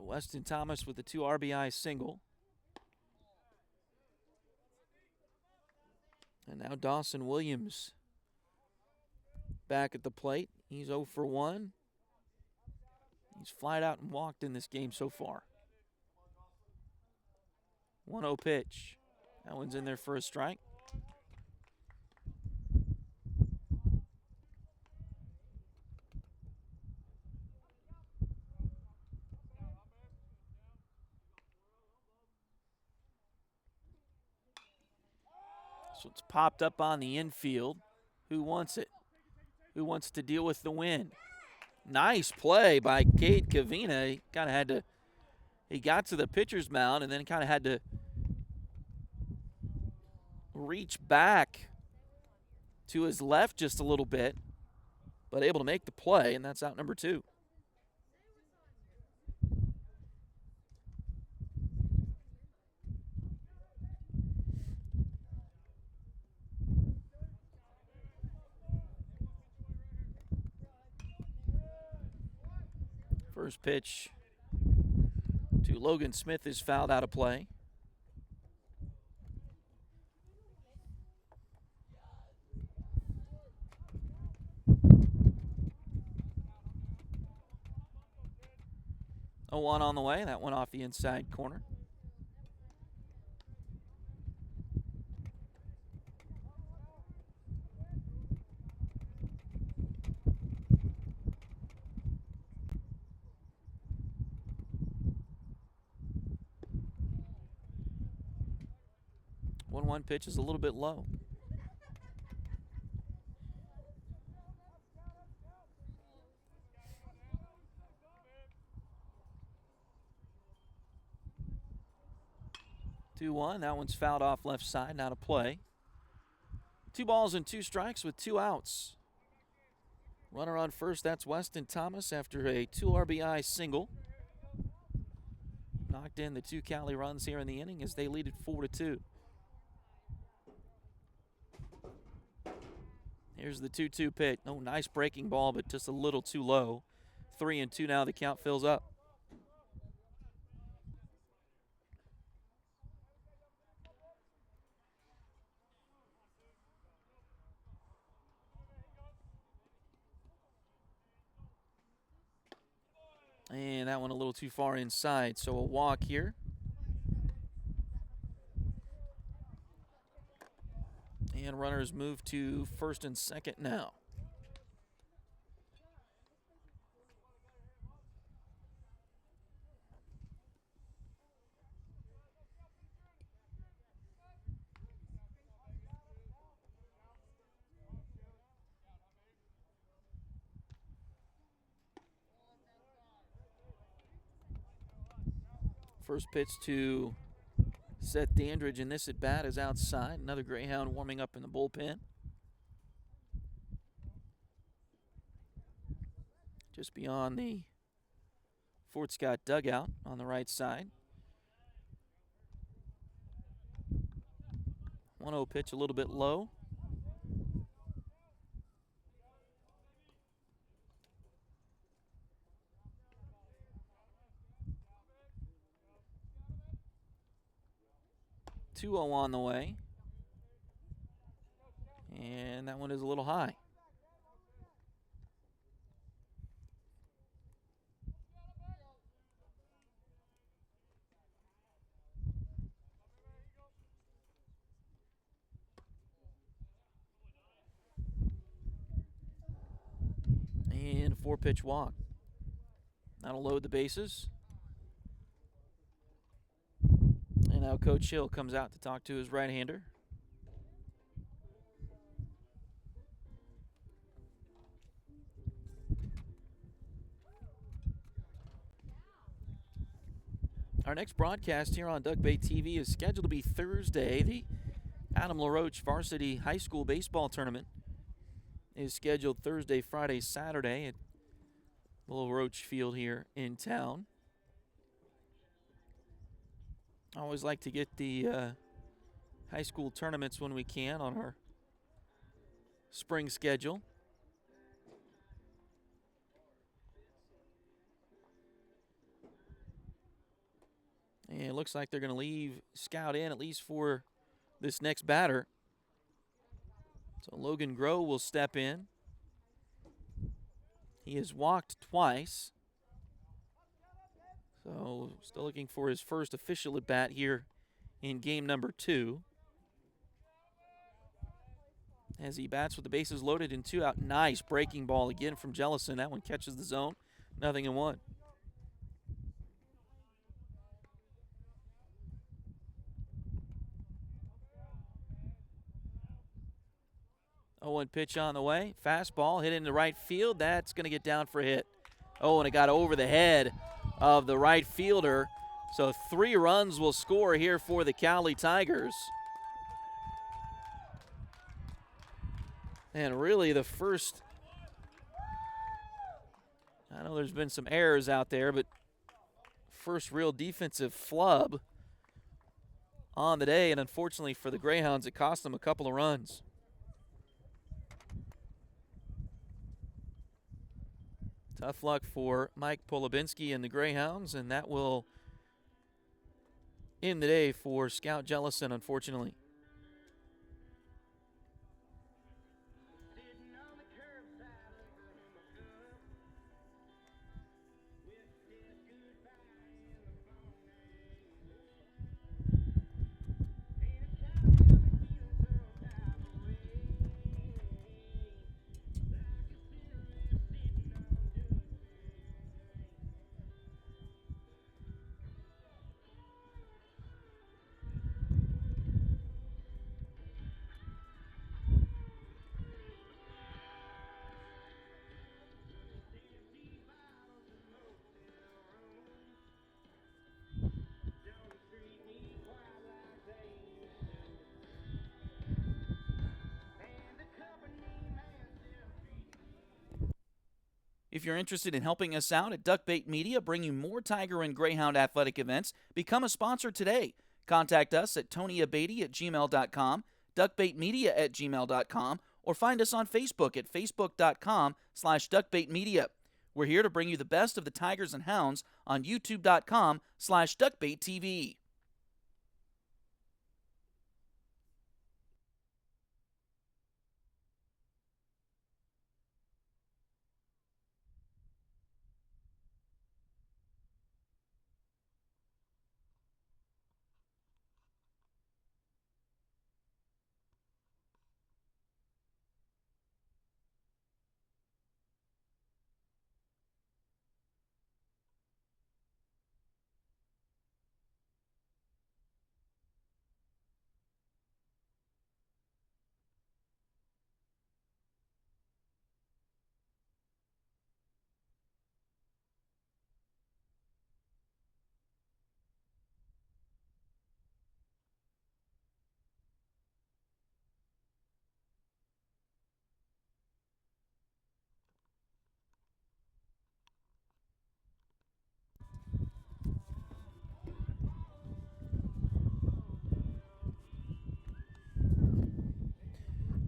Weston Thomas with the 2 RBI single. And now Dawson Williams back at the plate. He's 0 for 1. He's flied out and walked in this game so far. 1-0 pitch. That one's in there for a strike. So it's popped up on the infield. Who wants it? Who wants to deal with the wind? Nice play by Cade Cavina. He kind of had to, he got to the pitcher's mound and then kind of had to reach back to his left just a little bit, but able to make the play, and that's out number 2. First pitch to Logan Smith is fouled out of play. A 1 on the way. That went off the inside corner. 1-1 pitch is a little bit low. Two one. That one's fouled off left side, not a play. 2 balls and 2 strikes with 2 outs. Runner on first, that's Weston Thomas after a 2 RBI single. Knocked in the 2 Cowley runs here in the inning as they lead it 4-2. Here's the 2-2 pitch. Oh, nice breaking ball, but just a little too low. 3-2 now, the count fills up. And that one a little too far inside, so a walk here. And runners move to first and second now. First pitch to Seth Dandridge in this at bat is outside. Another Greyhound warming up in the bullpen. Just beyond the Fort Scott dugout on the right side. 1-0 pitch a little bit low. Two 0 on the way. And that one is a little high. And 4-pitch walk. That'll load the bases. And now Coach Hill comes out to talk to his right-hander. Our next broadcast here on Duck Bay TV is scheduled to be Thursday. The Adam LaRoche Varsity High School Baseball Tournament is scheduled Thursday, Friday, Saturday at the LaRoche Field here in town. I always like to get the high school tournaments when we can on our spring schedule. And it looks like they're going to leave Scout in, at least for this next batter. So Logan Groh will step in. He has walked twice. So still looking for his first official at bat here in game number 2. As he bats with the bases loaded and 2 out. Nice breaking ball again from Jellison. That one catches the zone. 0-1. 0-1 pitch on the way. Fastball hit into right field. That's going to get down for a hit. Oh, and it got over the head of the right fielder. So 3 runs will score here for the Cowley Tigers. And really the first, I know there's been some errors out there, but first real defensive flub on the day. And unfortunately for the Greyhounds, it cost them a couple of runs. Tough luck for Mike Polubinski and the Greyhounds, and that will end the day for Scout Jellison, unfortunately. If you're interested in helping us out at Duckbait Media, bringing more Tiger and Greyhound athletic events, become a sponsor today. Contact us at tonyabady@gmail.com, duckbaitmedia@gmail.com, or find us on Facebook at facebook.com/duckbaitmedia. We're here to bring you the best of the Tigers and Hounds on youtube.com/duckbaittv.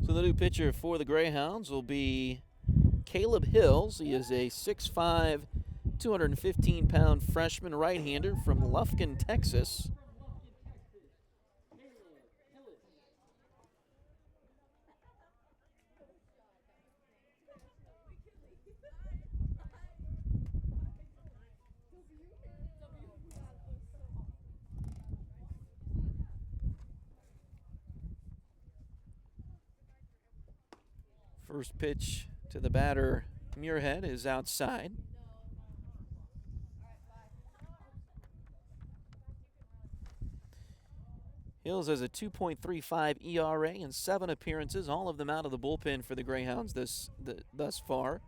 So the new pitcher for the Greyhounds will be Caleb Hills. He is a 6'5", 215-pound freshman right-hander from Lufkin, Texas. First pitch to the batter, Muirhead, is outside. Hills has a 2.35 ERA and 7 appearances, all of them out of the bullpen for the Greyhounds thus far.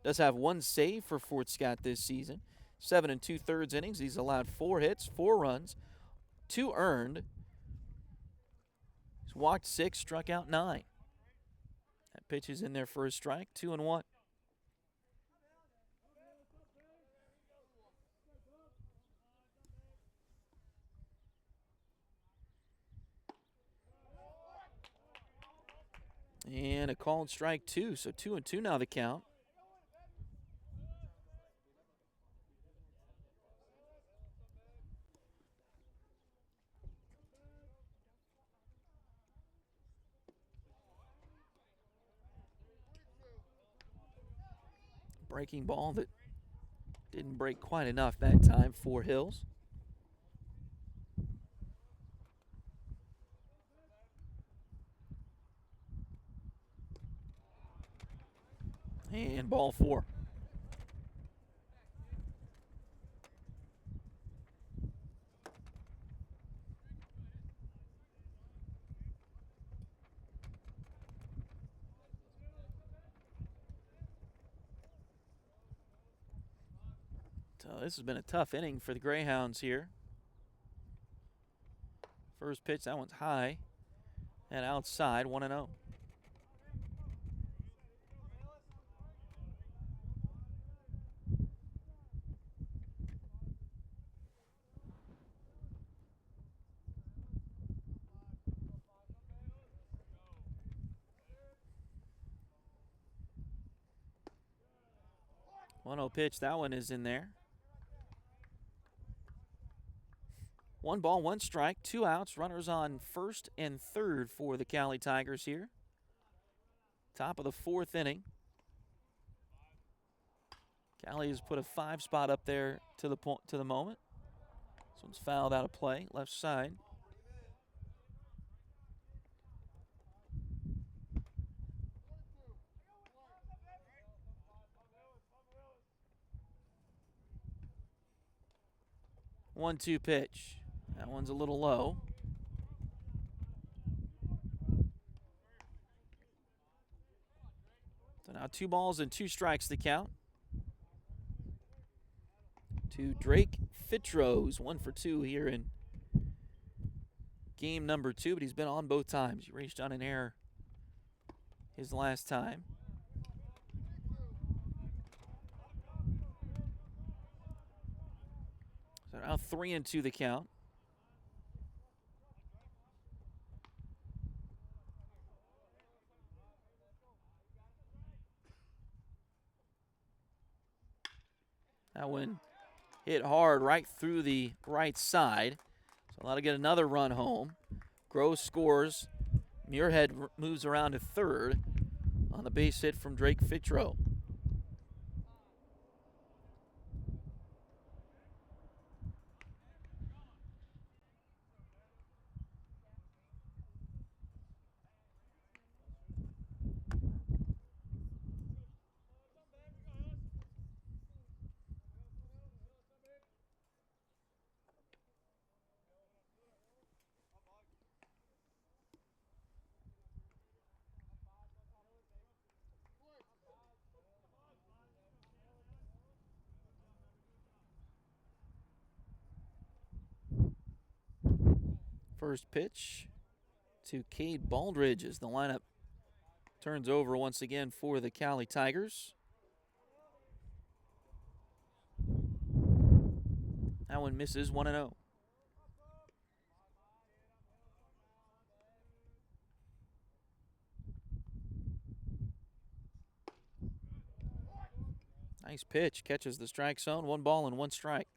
Does have 1 save for Fort Scott this season. 7 2/3 innings. He's allowed 4 hits, 4 runs, 2 earned. He's walked 6, struck out 9. That pitch is in there for a strike, 2-1. And a called strike 2, so 2-2 now the count. Breaking ball that didn't break quite enough that time for Hills. And ball 4. So this has been a tough inning for the Greyhounds here. First pitch, that one's high and outside, 1-0. One-zero pitch, that one is in there. 1 ball, 1 strike, 2 outs. Runners on first and third for the Cowley Tigers here. Top of the 4th inning. Cowley has put a 5 spot up there to the moment. This one's fouled out of play, left side. One-two pitch. That one's a little low. So now 2 balls and 2 strikes to count. To Drake Fittrose, 1 for 2 here in game number 2, but he's been on both times. He reached on an error his last time. So now 3-2 the count. That one hit hard right through the right side. So that'll get another run home. Gross scores. Muirhead moves around to third on the base hit from Drake Fitro. First pitch to Cade Baldridge as the lineup turns over once again for the Cowley Tigers. That one misses 1-0. Nice pitch, catches the strike zone, 1 ball and 1 strike.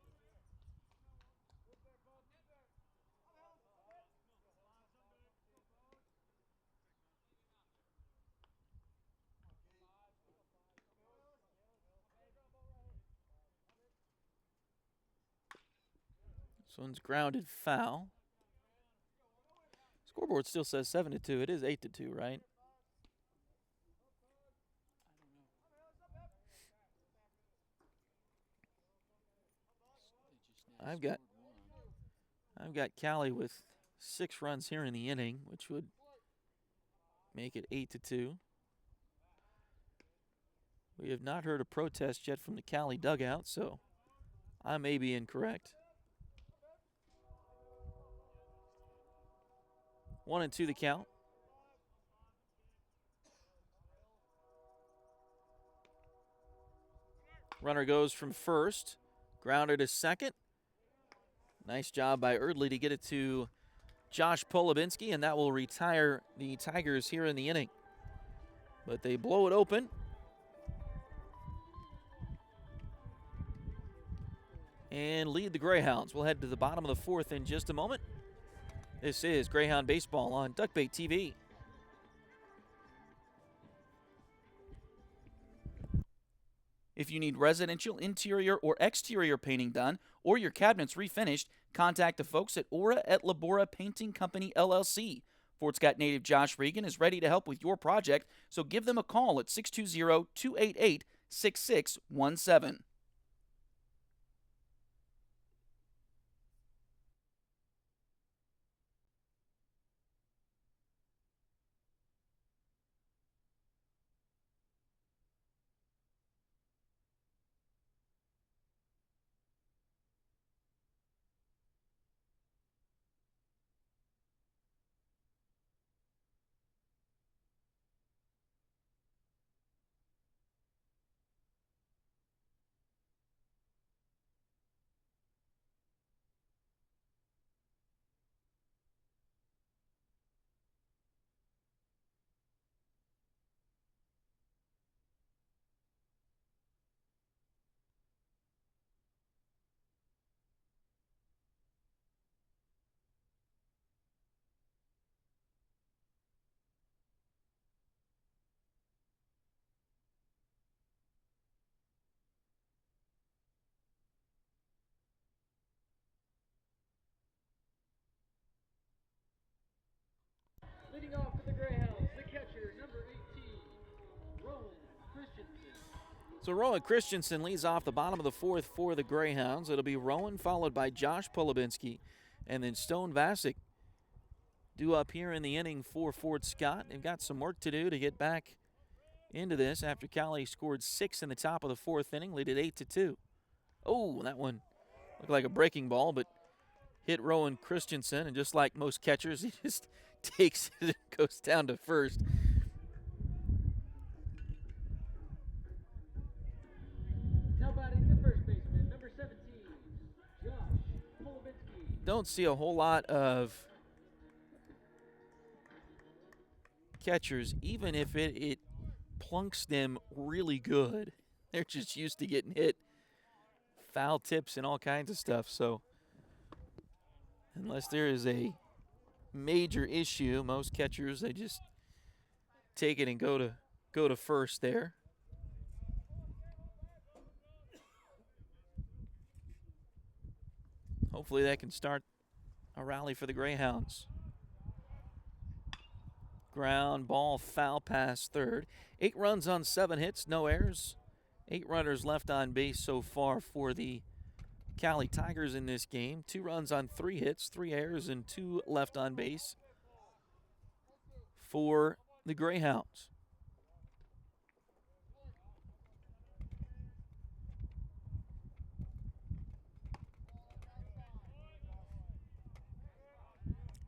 This one's grounded foul. Scoreboard still says 7-2. It is 8-2, right? I've got Cowley with 6 runs here in the inning, which would make it 8-2. We have not heard a protest yet from the Cowley dugout, so I may be incorrect. 1-2 the count. Runner goes from first, grounded to second. Nice job by Erdley to get it to Josh Polubinski, and that will retire the Tigers here in the inning. But they blow it open. And lead the Greyhounds. We'll head to the bottom of the 4th in just a moment. This is Greyhound Baseball on Duckbait TV. If you need residential interior or exterior painting done or your cabinets refinished, contact the folks at Aura et Labora Painting Company, LLC. Fort Scott native Josh Regan is ready to help with your project, so give them a call at 620-288-6617. Leading off for the Greyhounds, the catcher, number 18, Rowan Christensen. So Rowan Christensen leads off the bottom of the 4th for the Greyhounds. It'll be Rowan followed by Josh Polubinski, and then Stone Vasic due up here in the inning for Fort Scott. They've got some work to do to get back into this after Cowley scored 6 in the top of the 4th inning, lead it 8-2. Oh, that one looked like a breaking ball, but hit Rowan Christensen, and just like most catchers, he just takes it and goes down to first. Now batting the first baseman, number 17, Josh don't see a whole lot of catchers, even if it plunks them really good. They're just used to getting hit, foul tips and all kinds of stuff. So unless there is a major issue, most catchers, they just take it and go to first there. Hopefully that can start a rally for the Greyhounds. Ground ball, foul pass third. 8 runs on 7 hits, no errors. 8 runners left on base so far for the Cowley Tigers in this game. 2 runs on 3 hits, 3 errors, and 2 left on base for the Greyhounds.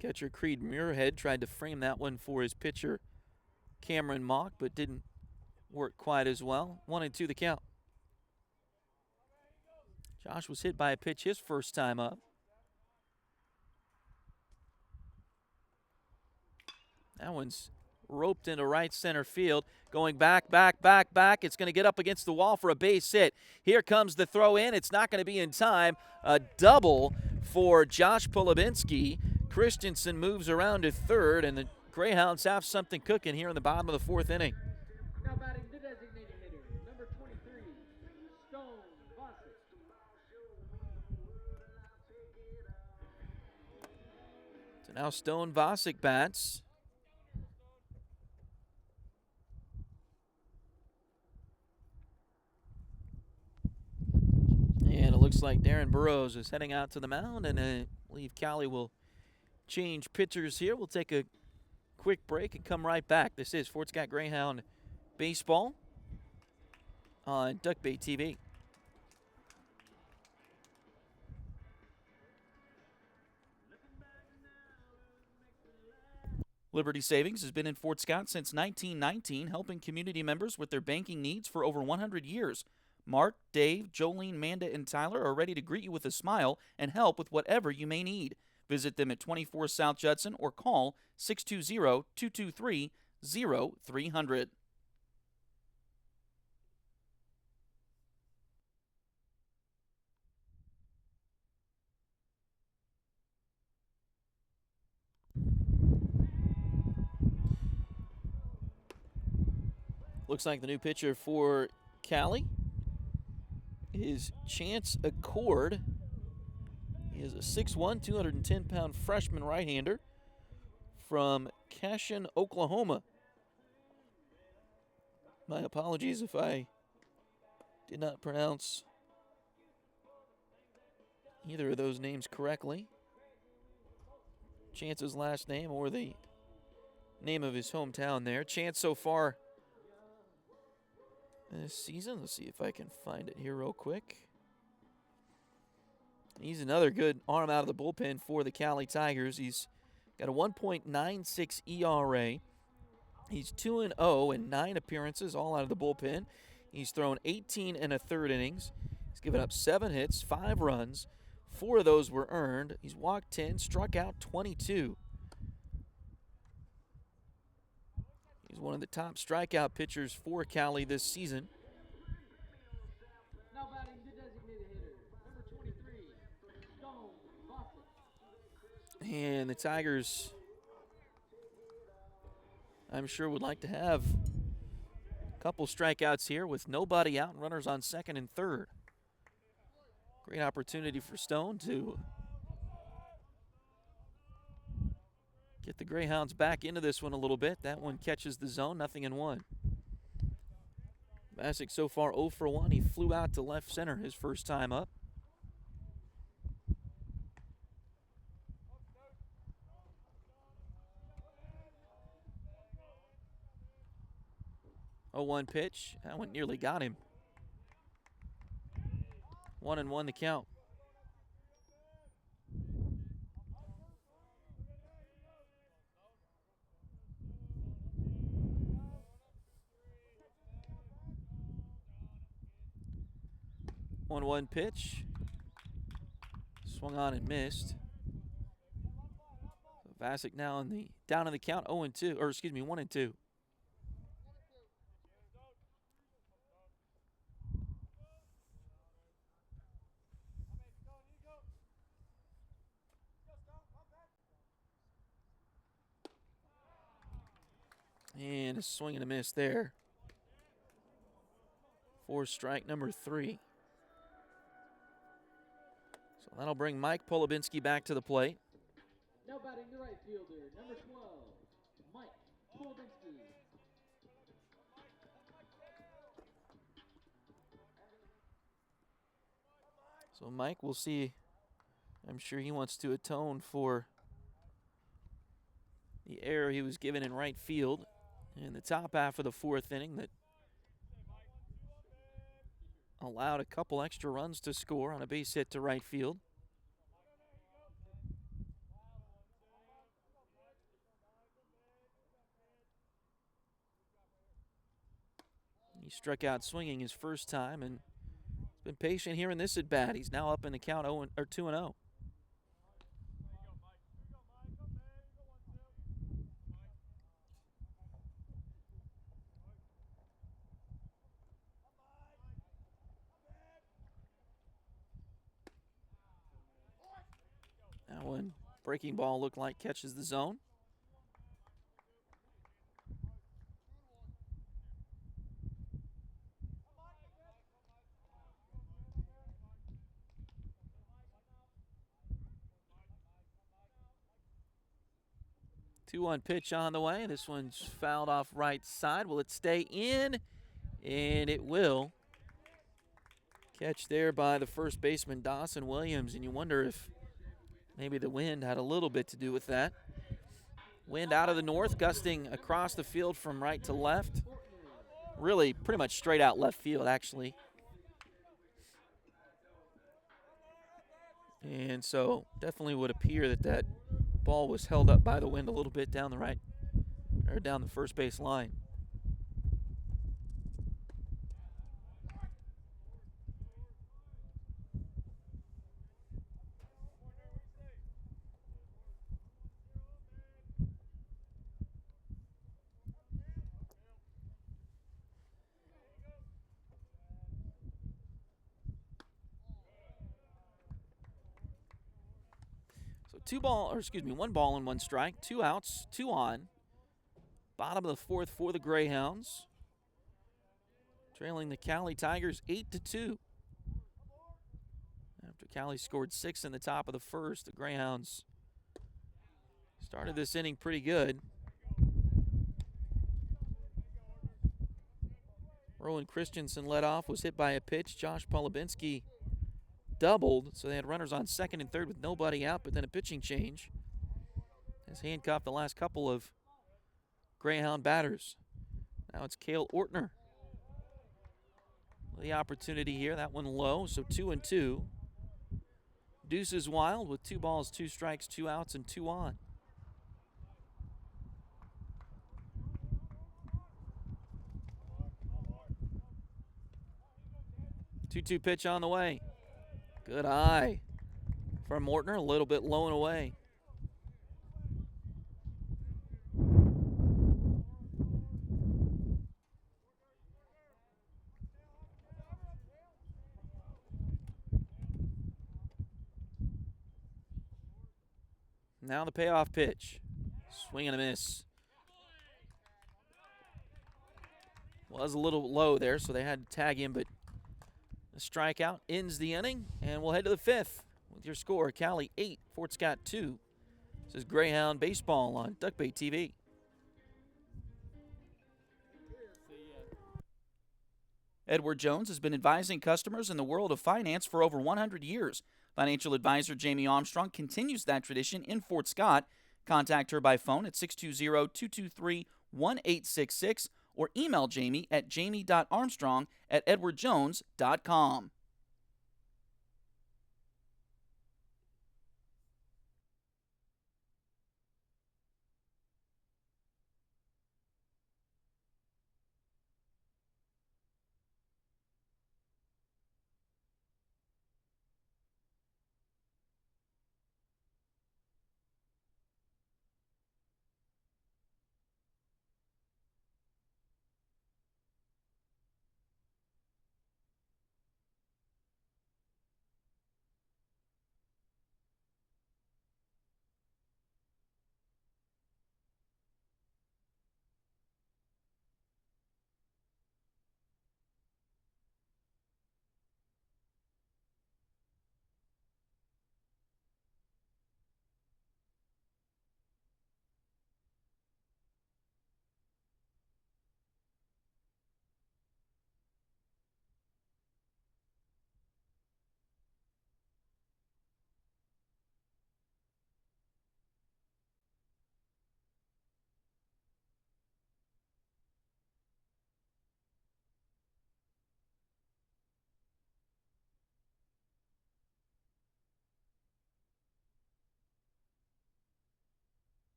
Catcher Creed Muirhead tried to frame that one for his pitcher Cameron Mock, but didn't work quite as well. 1-2 the count. Josh was hit by a pitch his first time up. That one's roped into right center field. Going back. It's going to get up against the wall for a base hit. Here comes the throw in. It's not going to be in time. A double for Josh Polubinski. Christensen moves around to third, and the Greyhounds have something cooking here in the bottom of the 4th inning. Now batting the designated hitter, number 23, Stone Vossick. So now Stone Vossick bats. And it looks like Darren Burrows is heading out to the mound, and I believe Cowley will change pitchers here. We'll take a quick break and come right back. This is Fort Scott Greyhound Baseball on Duck Bay TV. Liberty Savings has been in Fort Scott since 1919, helping community members with their banking needs for over 100 years. Mark, Dave, Jolene, Manda, and Tyler are ready to greet you with a smile and help with whatever you may need. Visit them at 24 South Judson or call 620-223-0300. Looks like the new pitcher for Cowley is Chance Accord. He is a 6'1", 210-pound freshman right-hander from Cashin, Oklahoma. My apologies if I did not pronounce either of those names correctly. Chance's last name or the name of his hometown there. Chance so far this season, let's see if I can find it here real quick. He's another good arm out of the bullpen for the Cowley Tigers. He's got a 1.96 ERA. He's 2-0 in 9 appearances, all out of the bullpen. He's thrown 18 1/3 innings. He's given up 7 hits, 5 runs. 4 of those were earned. He's walked 10, struck out 22. He's one of the top strikeout pitchers for Cowley this season. Now batting the designated hitter, number 23, Stone Vossick. And the Tigers, I'm sure, would like to have a couple strikeouts here with nobody out and runners on second and third. Great opportunity for Stone to get the Greyhounds back into this one a little bit. That one catches the zone, 0-1. Vossick so far 0 for 1. He flew out to left center his first time up. Oh, 1 pitch. That one nearly got him. 1-1 the count. One pitch. Swung on and missed. Bassick now down in the count 0-2, or excuse me, 1-2. And a swing and a miss there for strike number 3. So that'll bring Mike Polubinski back to the plate. Now batting the right fielder, number 12, Mike Polubinski. So Mike, we'll see. I'm sure he wants to atone for the error he was given in right field in the top half of the 4th inning that allowed a couple extra runs to score on a base hit to right field. He struck out swinging his first time and been patient here in this at bat. He's now up in the count 2-0. That one, breaking ball looked like catches the zone. Two-one pitch on the way. This one's fouled off right side. Will it stay in? And it will. Catch there by the first baseman, Dawson Williams, and you wonder if maybe the wind had a little bit to do with that. Wind out of the north, gusting across the field from right to left. Really pretty much straight out left field, actually. And so definitely would appear that ball was held up by the wind a little bit down the right, or down the first base line. So one ball and one strike, 2 outs, 2 on. Bottom of the 4th for the Greyhounds. Trailing the Cowley Tigers 8-2. After Cowley scored 6 in the top of the 1st, the Greyhounds started this inning pretty good. Rowan Christensen led off, was hit by a pitch. Josh Polubinski doubled, so they had runners on second and third with nobody out, but then a pitching change has handcuffed the last couple of Greyhound batters. Now it's Cale Ortner. The opportunity here, that one low, so 2-2. Deuces Wild with 2 balls, 2 strikes, 2 outs, and 2 on. Two-two pitch on the way. Good eye from Ortner, a little bit low and away. Now the payoff pitch. Swing and a miss. Was a little low there, so they had to tag him, but a strikeout ends the inning, and we'll head to the 5th with your score. Cowley 8, Fort Scott 2. This is Greyhound Baseball on Duckbait TV. Edward Jones has been advising customers in the world of finance for over 100 years. Financial advisor Jamie Armstrong continues that tradition in Fort Scott. Contact her by phone at 620-223-1866 or email Jamie at jamie.armstrong@edwardjones.com.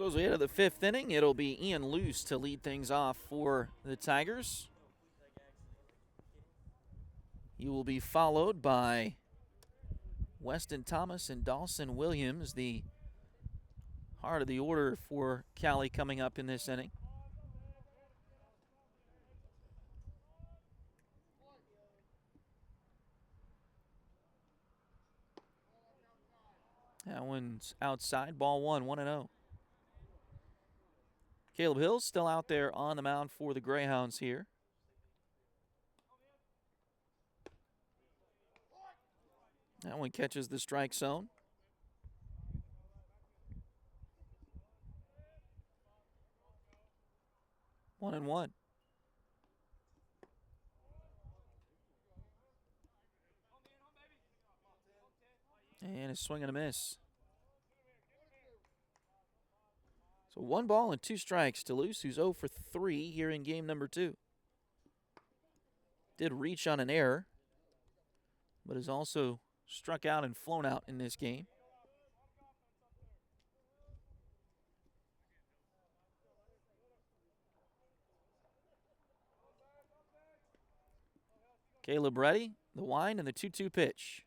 So as we head to the 5th inning, it'll be Ian Luce to lead things off for the Tigers. He will be followed by Weston Thomas and Dawson Williams, the heart of the order for Cowley coming up in this inning. That one's outside, ball 1, 1-0. Caleb Hill's still out there on the mound for the Greyhounds here. That one catches the strike zone. One and one. And a swing and a miss. So 1 ball and 2 strikes to Luce, who's 0 for 3 here in game number 2. Did reach on an error, but has also struck out and flown out in this game. Caleb ready, the wind and the 2-2 pitch.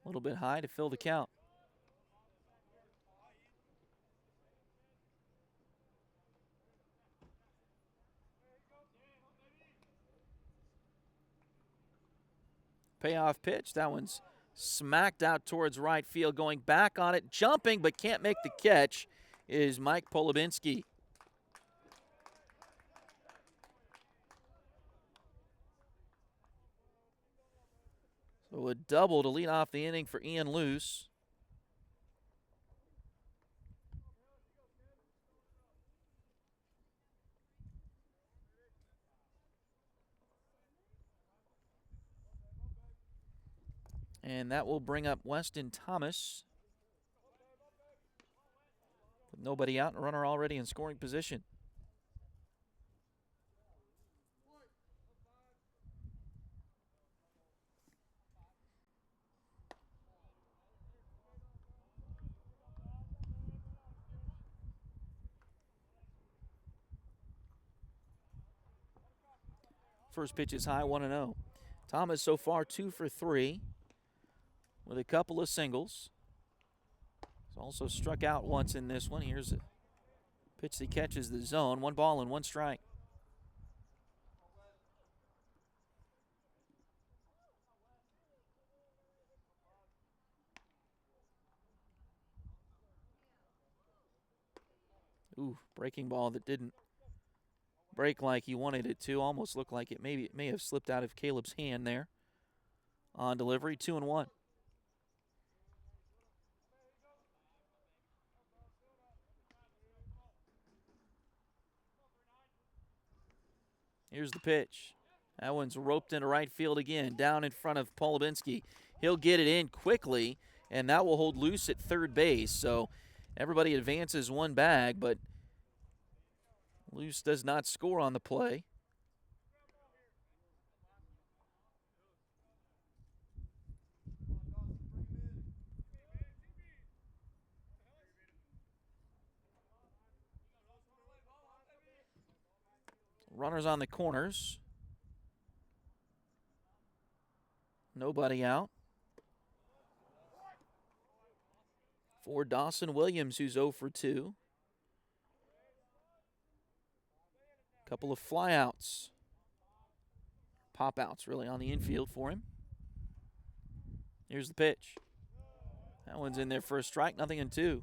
A little bit high to fill the count. Payoff pitch. That one's smacked out towards right field. Going back on it, jumping but can't make the catch is Mike Polubinski. So a double to lead off the inning for Ian Luce. And that will bring up Weston Thomas. With nobody out, and a runner already in scoring position. First pitch is high, 1-0. Thomas so far 2 for 3 with a couple of singles. He's also struck out once in this one. Here's a pitch that catches the zone. 1 ball and 1 strike. Ooh, breaking ball that didn't break like he wanted it to. Almost looked like it may have slipped out of Caleb's hand there. On delivery, 2-1. Here's the pitch. That one's roped into right field again, down in front of Polubinski. He'll get it in quickly, and that will hold Luce at third base. So everybody advances 1 bag, but Luce does not score on the play. Runners on the corners. Nobody out. For Dawson Williams, who's 0 for 2. Couple of flyouts. Pop-outs, really, on the infield for him. Here's the pitch. That one's in there for a strike, 0-2.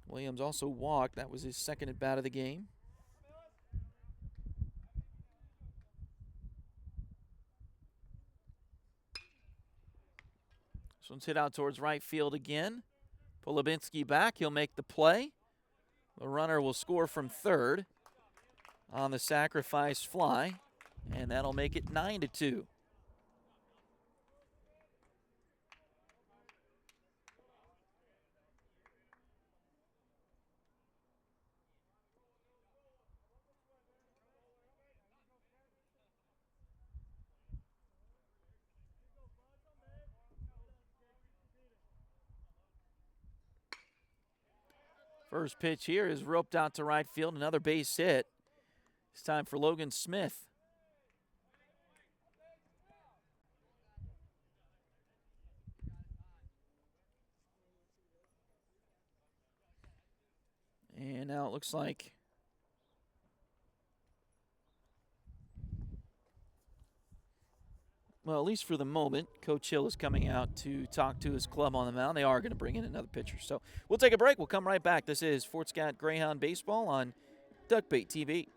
Williams also walked. That was his second at bat of the game. This one's hit out towards right field again. Polubinski back. He'll make the play. The runner will score from third on the sacrifice fly, and that'll make it 9-2. First pitch here is roped out to right field. Another base hit. It's time for Logan Smith. And now it looks like well, at least for the moment, Coach Hill is coming out to talk to his club on the mound. They are going to bring in another pitcher. So we'll take a break. We'll come right back. This is Fort Scott Greyhound Baseball on Duckbait TV.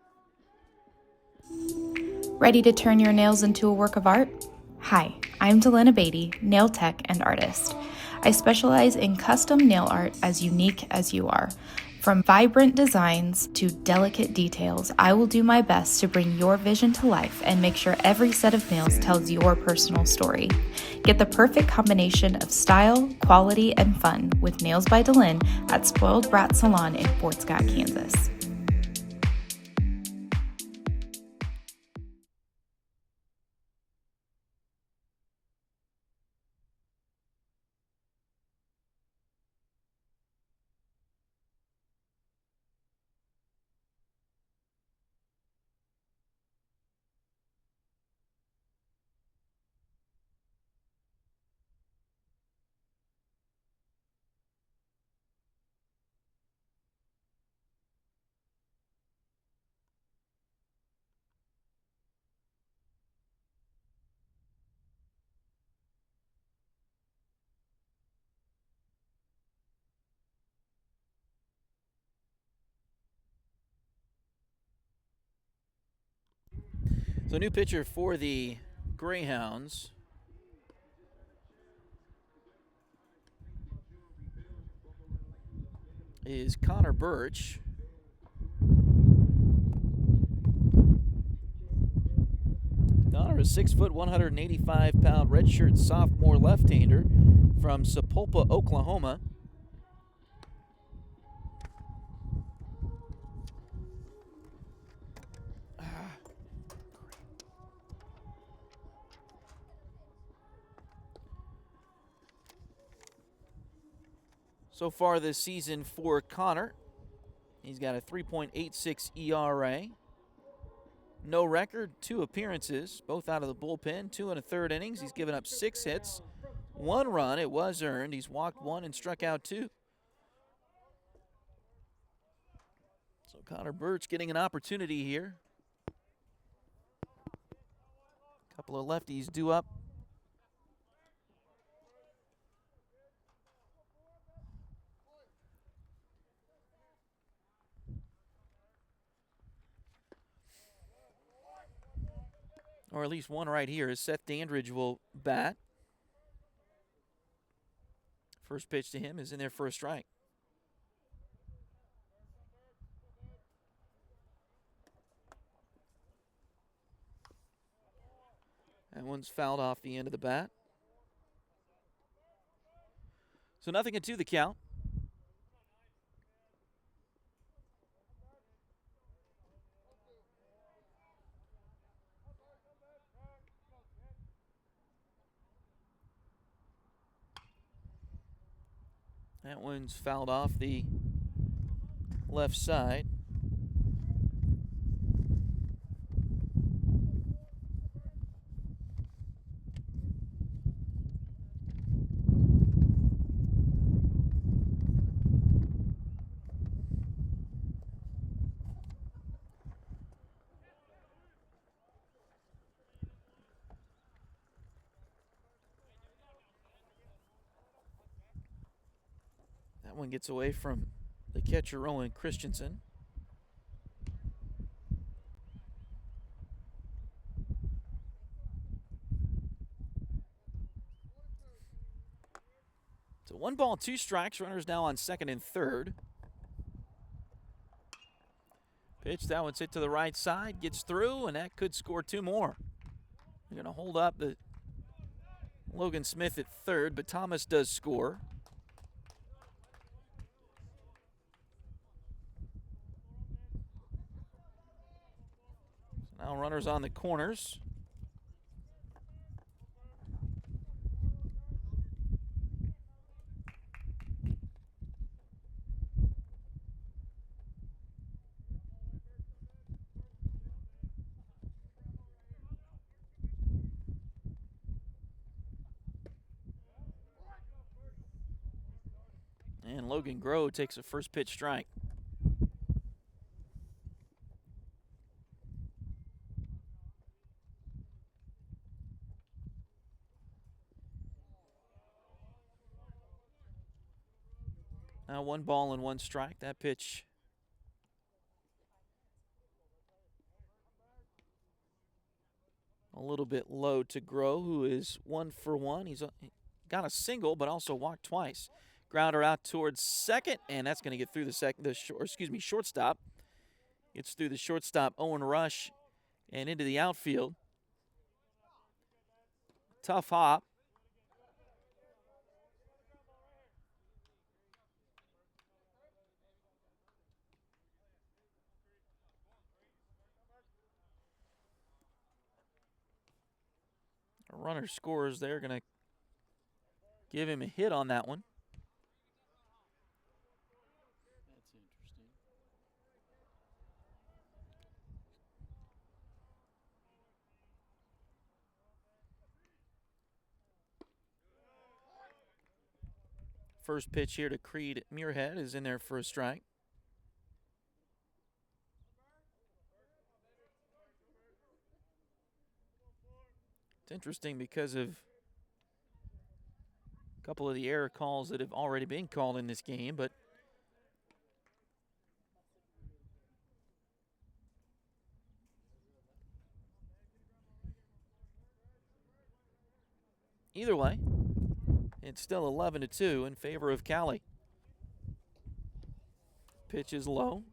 Ready to turn your nails into a work of art? Hi, I'm Delena Beatty, nail tech and artist. I specialize in custom nail art as unique as you are. From vibrant designs to delicate details, I will do my best to bring your vision to life and make sure every set of nails tells your personal story. Get the perfect combination of style, quality, and fun with Nails by Delin at Spoiled Brat Salon in Fort Scott, Kansas. So new pitcher for the Greyhounds is Connor Birch. Connor is 6 foot, 185 pound redshirt sophomore left-hander from Sapulpa, Oklahoma. So far this season for Connor, he's got a 3.86 ERA. No record, 2 appearances, both out of the bullpen, 2 and a third innings. He's given up 6 hits, 1 run. It was earned. He's walked 1 and struck out 2. So Connor Birch getting an opportunity here. A couple of lefties due up. Or at least one right here, as Seth Dandridge will bat. First pitch to him is in there for a strike. That one's fouled off the end of the bat. So 0-2 the count. That one's fouled off the left side. That one gets away from the catcher, Rowan Christensen. So 1 ball, 2 strikes. Runners now on second and third. Pitch, that one's hit to the right side, gets through, and that could score 2 more. They're going to hold up the Logan Smith at third, but Thomas does score. Now runners on the corners. And Logan Groh takes a first pitch strike. Now 1 ball and 1 strike. That pitch a little bit low to Groh, who is 1 for 1. He's got a single, but also walked twice. Grounder out towards second, and that's going to get through the shortstop. Gets through the shortstop, Owen Rush, and into the outfield. Tough hop. A runner scores there, going to give him a hit on that one. That's interesting. First pitch here to Creed Muirhead is in there for a strike. It's interesting because of a couple of the error calls that have already been called in this game, but either way, it's still 11-2 in favor of Cowley. Pitch is low.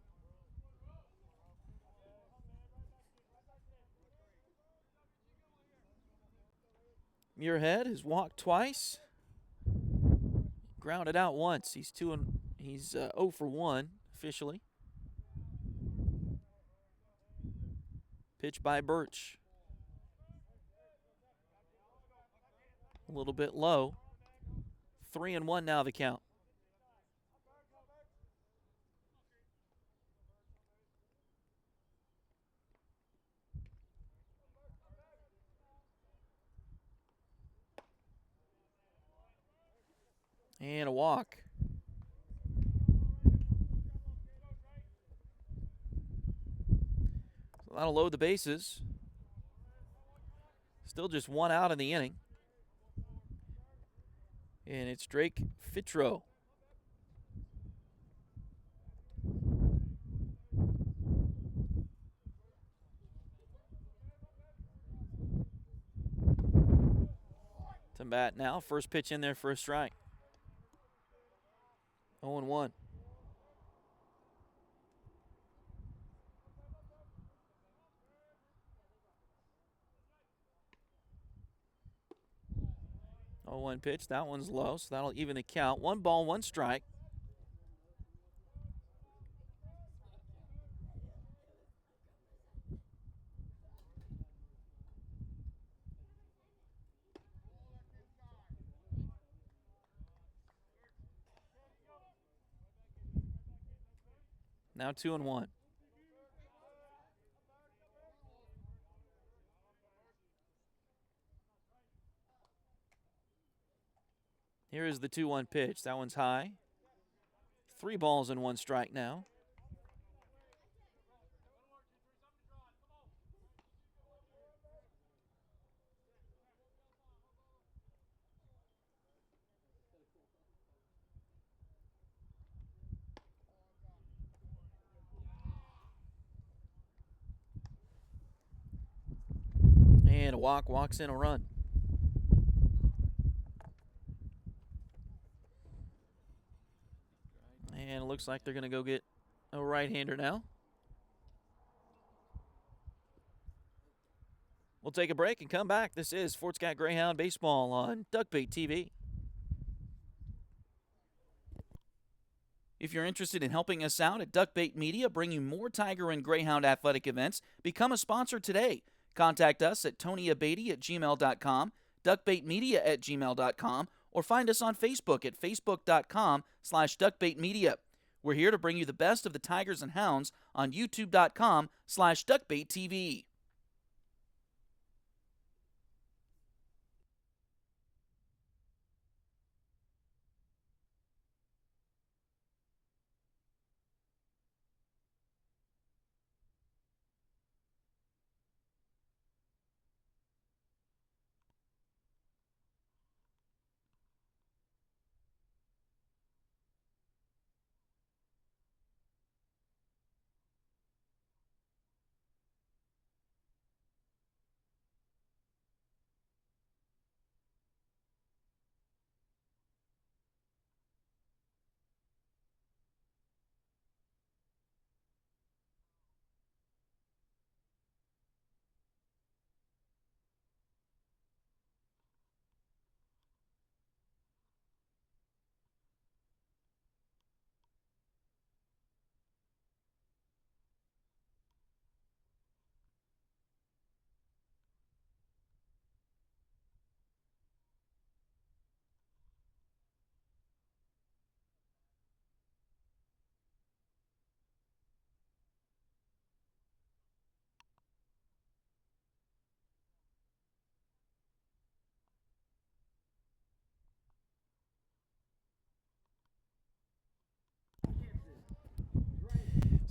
Muirhead has walked twice, grounded out once. He's 0 for 1 officially. Pitch by Birch. A little bit low. 3-1 now the count. And a walk. So that'll load the bases. Still just 1 out in the inning. And it's Drake Fitro. To bat now. First pitch in there for a strike. 0-1. Oh, 1 pitch. That one's low, so that'll even the count. 1 ball, 1 strike. Now 2-1. Here is the 2-1 pitch. That one's high. 3 balls and 1 strike now. And a walk, walks in a run. And it looks like they're going to go get a right-hander now. We'll take a break and come back. This is Fort Scott Greyhound Baseball on Duckbait TV. If you're interested in helping us out at Duckbait Media, bringing more Tiger and Greyhound athletic events, become a sponsor today. Contact us at tonyabady@gmail.com, duckbaitmedia@gmail.com, or find us on Facebook at facebook.com/duckbaitmedia. We're here to bring you the best of the Tigers and Hounds on youtube.com/duckbaittv.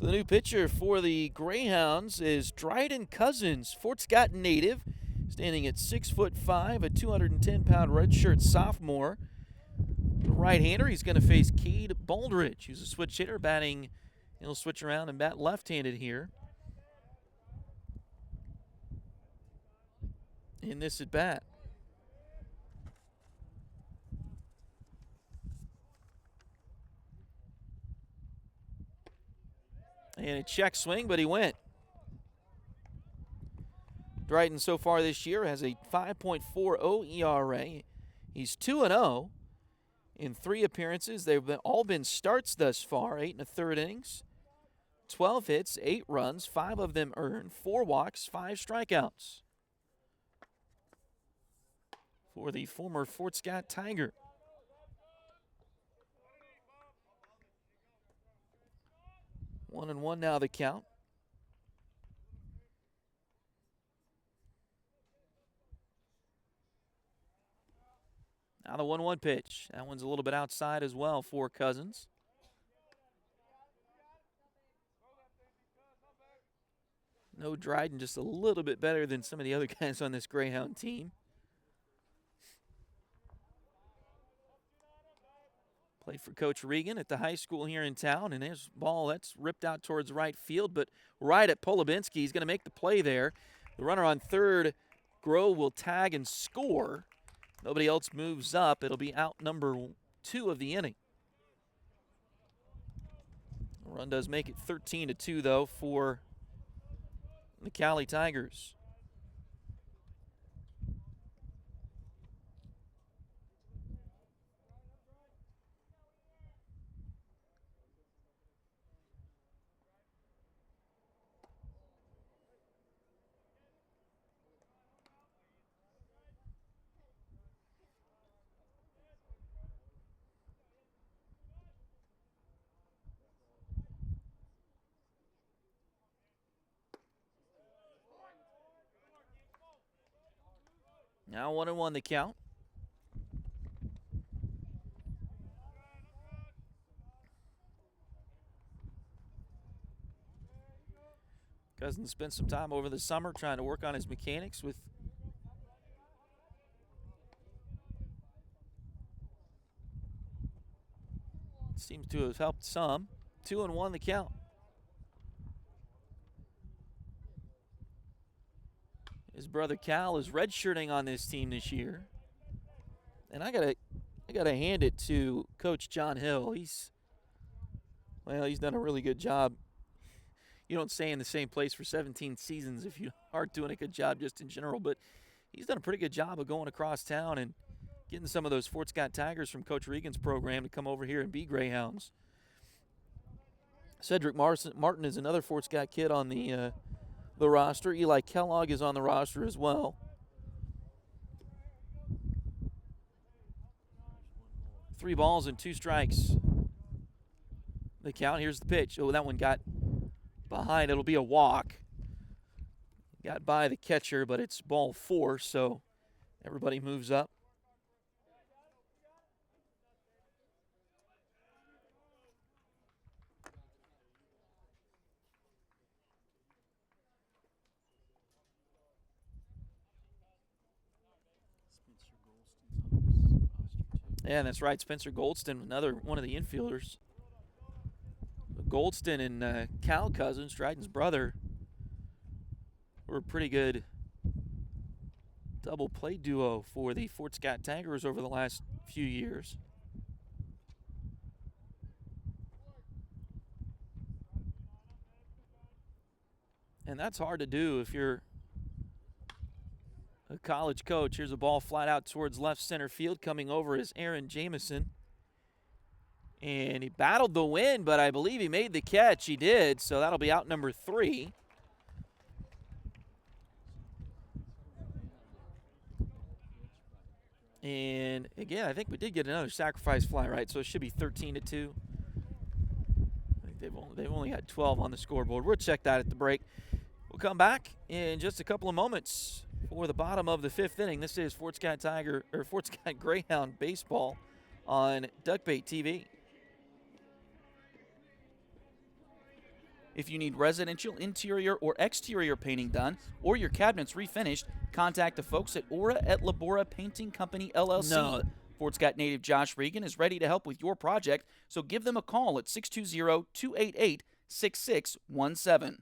So the new pitcher for the Greyhounds is Dryden Cousins, Fort Scott native, standing at 6'5", a 210-pound redshirt sophomore. The right-hander, he's going to face Cade Baldridge, who's a switch hitter, batting. He'll switch around and bat left-handed here in this at bat. And a check swing, but he went. Dryden so far this year has a 5.40 ERA. He's 2-0 in 3 appearances. They've all been starts thus far, 8 1/3 innings, 12 hits, 8 runs, 5 of them earned, 4 walks, 5 strikeouts for the former Fort Scott Tiger. One and one now the count. Now the 1-1 pitch. That one's a little bit outside as well for Cousins. No Dryden, just a little bit better than some of the other guys on this Greyhound team. Played for Coach Regan at the high school here in town, and his ball, that's ripped out towards right field, but right at Polubinski. He's going to make the play there. The runner on third, Grove, will tag and score. Nobody else moves up. It'll be out number 2 of the inning. The run does make it 13-2, though, for the Cowley Tigers. Now 1-1 the count. Cousins spent some time over the summer trying to work on his mechanics with seems to have helped some. 2-1 the count. His brother Cal is redshirting on this team this year. And I gotta hand it to Coach John Hill. He's done a really good job. You don't stay in the same place for 17 seasons if you aren't doing a good job just in general, but he's done a pretty good job of going across town and getting some of those Fort Scott Tigers from Coach Regan's program to come over here and be Greyhounds. Cedric Martin is another Fort Scott kid on the roster. Eli Kellogg is on the roster as well. 3 balls and 2 strikes. The count. Here's the pitch. Oh, that one got behind. It'll be a walk. Got by the catcher, but it's ball 4, so everybody moves up. Yeah, that's right. Spencer Goldston, another one of the infielders. Goldston and Cal Cousins, Dryden's brother, were a pretty good double play duo for the Fort Scott Tigers over the last few years. And that's hard to do if you're a college coach. Here's a ball flat out towards left center field. Coming over is Aaron Jamison. And he battled the wind, but I believe he made the catch. He did, so that'll be out number 3. And again, I think we did get another sacrifice fly, right? So it should be 13-2. I think they've only got 12 on the scoreboard. We'll check that at the break. We'll come back in just a couple of moments for the bottom of the 5th inning. This is Fort Scott Greyhound baseball on Duckbait TV. If you need residential interior or exterior painting done or your cabinets refinished, contact the folks at Aura et Labora Painting Company, LLC. No. Fort Scott native Josh Regan is ready to help with your project, so give them a call at 620-288-6617.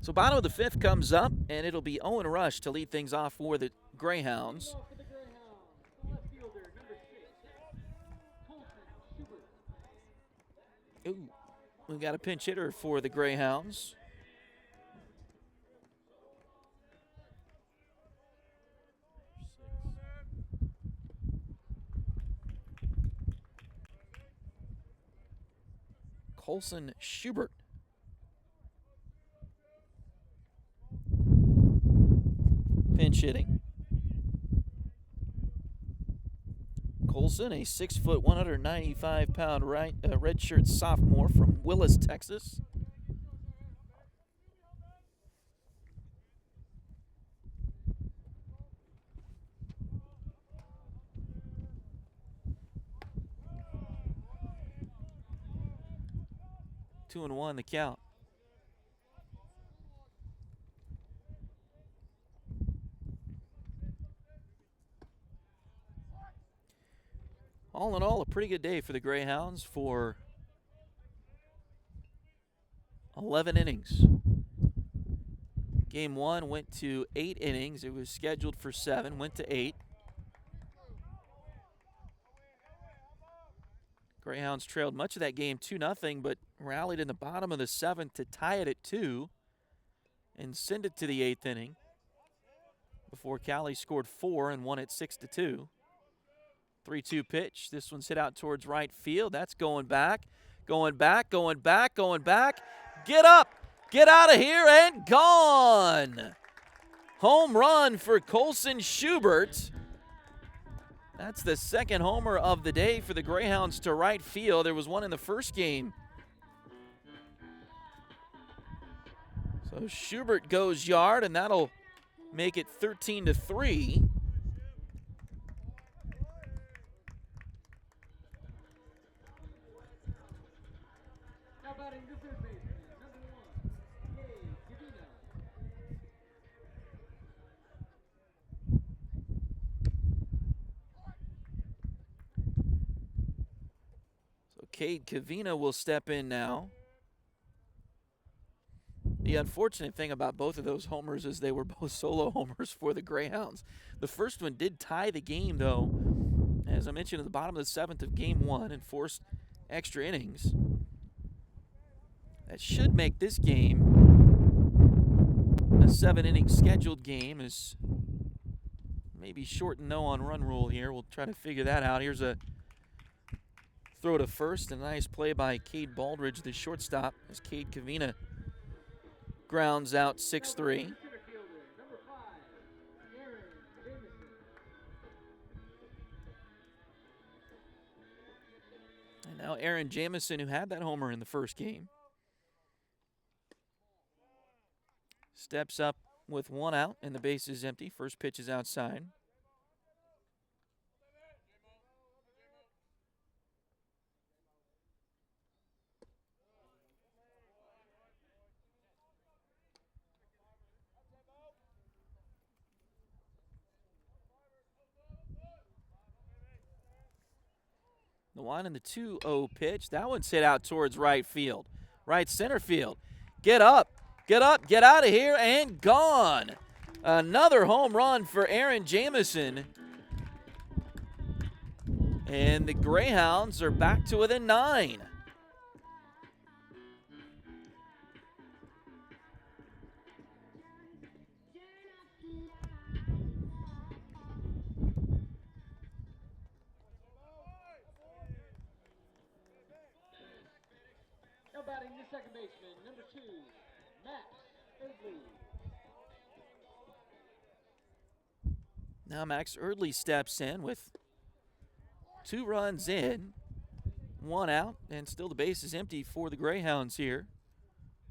So bottom of the fifth comes up, and it'll be Owen Rush to lead things off for the Greyhounds. Ball for the Greyhounds. The left fielder, number 6, Colton Schubert. Ooh, we've got a pinch hitter for the Greyhounds. Colson Schubert. Pinch hitting. Colson, a 6 foot, 195-pound redshirt sophomore from Willis, Texas. Two and one, the count. All in all, a pretty good day for the Greyhounds for 11 innings. Game one went to 8 innings. It was scheduled for 7, went to 8. Greyhounds trailed much of that game 2-0, but rallied in the bottom of the 7th to tie it at 2 and send it to the 8th inning before Cowley scored 4 and won it 6-2. 3-2 pitch. This one's hit out towards right field. That's going back, going back, going back, going back. Get up, get out of here, and gone. Home run for Colson Schubert. That's the second homer of the day for the Greyhounds to right field. There was one in the first game. So Schubert goes yard, and that'll make it 13-3. Now batting the third baseman, number 1, Cade Cavino. So Cade Cavino will step in now. The unfortunate thing about both of those homers is they were both solo homers for the Greyhounds. The first one did tie the game, though, as I mentioned, at the bottom of the 7th of game 1 and forced extra innings. That should make this game a 7-inning scheduled game. Is maybe shortened no on run rule here. We'll try to figure that out. Here's a throw to first. A nice play by Cade Baldridge, the shortstop, as Cade Cavino grounds out 6-3. Center fielder, number 5, Aaron Jamison. And now Aaron Jamison, who had that homer in the first game, steps up with 1 out and the base is empty. First pitch is outside. The 1 and the 2-0 pitch. That one's hit out towards right field. Right center field. Get up, get out of here, and gone. Another home run for Aaron Jamison. And the Greyhounds are back to within 9. Now batting the second baseman, number 2, Max Erdley. Now Max Erdley steps in with 2 runs in, 1 out, and still the base is empty for the Greyhounds here.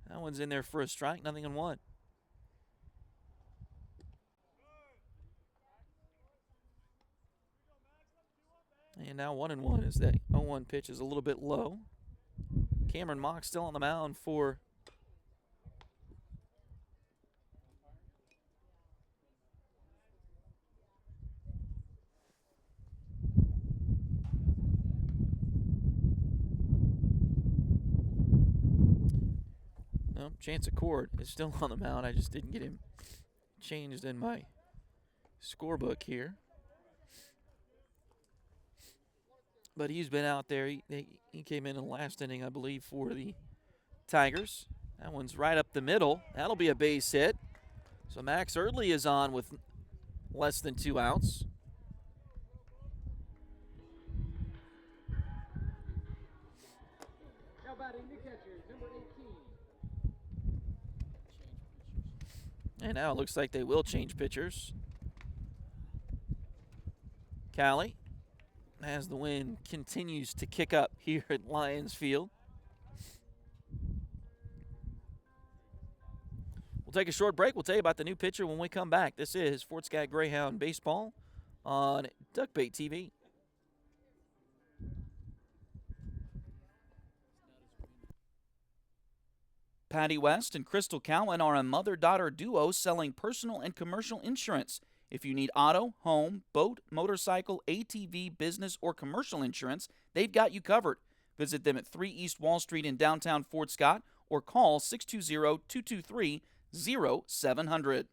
That one's in there for a strike, 0-1. And now 1-1 as that 0-1 pitch is a little bit low. Cameron Mock still on the mound for Chance Accord is still on the mound. I just didn't get him changed in my scorebook here. But he's been out there. He came in the last inning, I believe, for the Tigers. That one's right up the middle. That'll be a base hit. So Max Erdley is on with less than 2 outs. Now batting the catcher, number 18. And now it looks like they will change pitchers. Cowley, as the wind continues to kick up here at Lions Field. We'll take a short break. We'll tell you about the new pitcher when we come back. This is Fort Scott Greyhound Baseball on Duckbait TV. Patty West and Crystal Cowan are a mother-daughter duo selling personal and commercial insurance. If you need auto, home, boat, motorcycle, ATV, business, or commercial insurance, they've got you covered. Visit them at 3 East Wall Street in downtown Fort Scott or call 620-223-0700.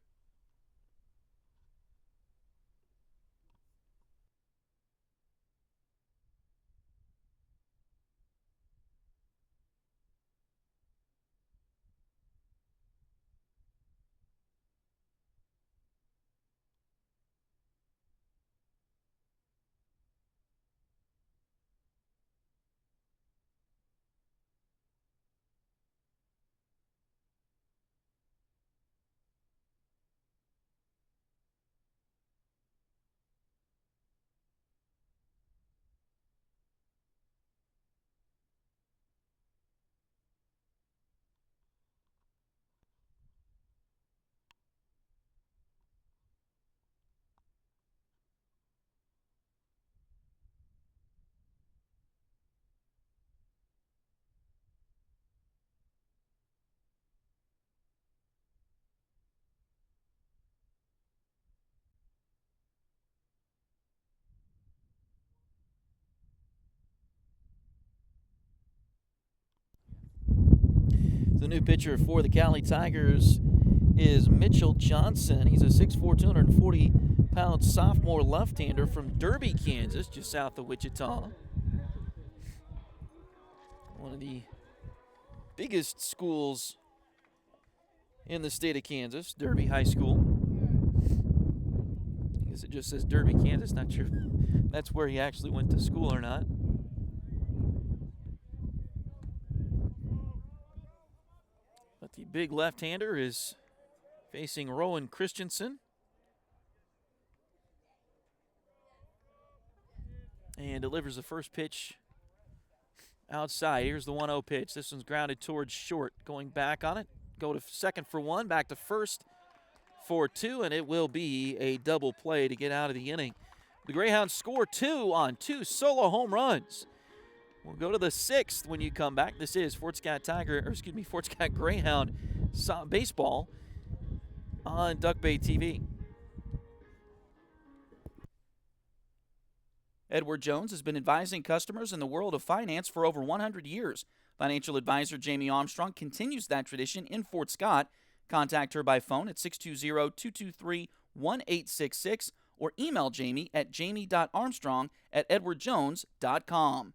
The new pitcher for the Cowley Tigers is Mitchell Johnson. He's a 6'4", 240-pound sophomore left-hander from Derby, Kansas, just south of Wichita. One of the biggest schools in the state of Kansas, Derby High School. I guess it just says Derby, Kansas. Not sure if that's where he actually went to school or not. But the big left-hander is facing Rowan Christensen. And delivers the first pitch outside. Here's the 1-0 pitch. This one's grounded towards short. Going back on it. Go to second for 1, back to first for 2, and it will be a double play to get out of the inning. The Greyhounds score 2 on 2 solo home runs. We'll go to the 6th when you come back. This is Fort Scott Greyhound baseball on Duckbait TV. Edward Jones has been advising customers in the world of finance for over 100 years. Financial advisor Jamie Armstrong continues that tradition in Fort Scott. Contact her by phone at 620-223-1866 or email Jamie at jamie.armstrong@edwardjones.com.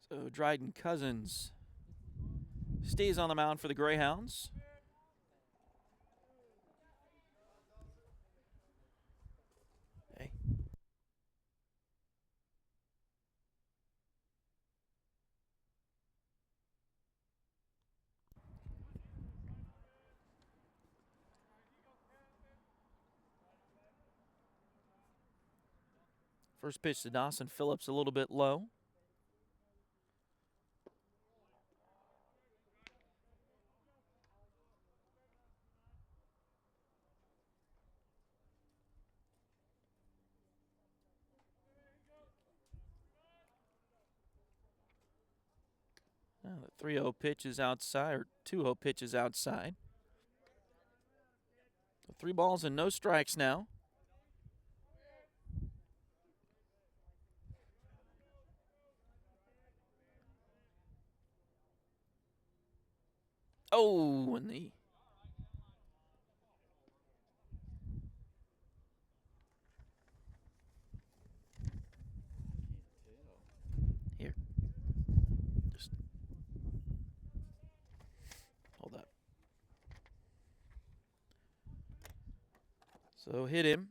So Dryden Cousins stays on the mound for the Greyhounds. Hey. First pitch to Dawson Phillips a little bit low. The 3-0 pitch is outside, or 2-0 pitch is outside. So 3 balls and no strikes now. Oh, and the here. Just hold up. So hit him.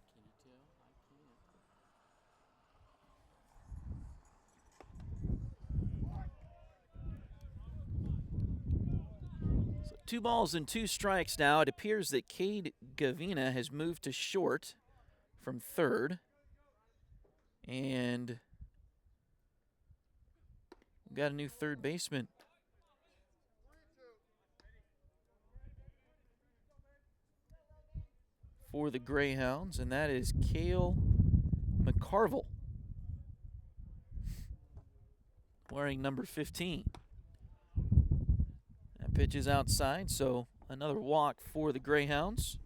Can you tell? I can't. So 2 balls and 2 strikes now. It appears that Cade Gavina has moved to short from third. And we've got a new third baseman. For the Greyhounds, and that is Cale McCarville, wearing number 15. That pitch is outside, so another walk for the Greyhounds.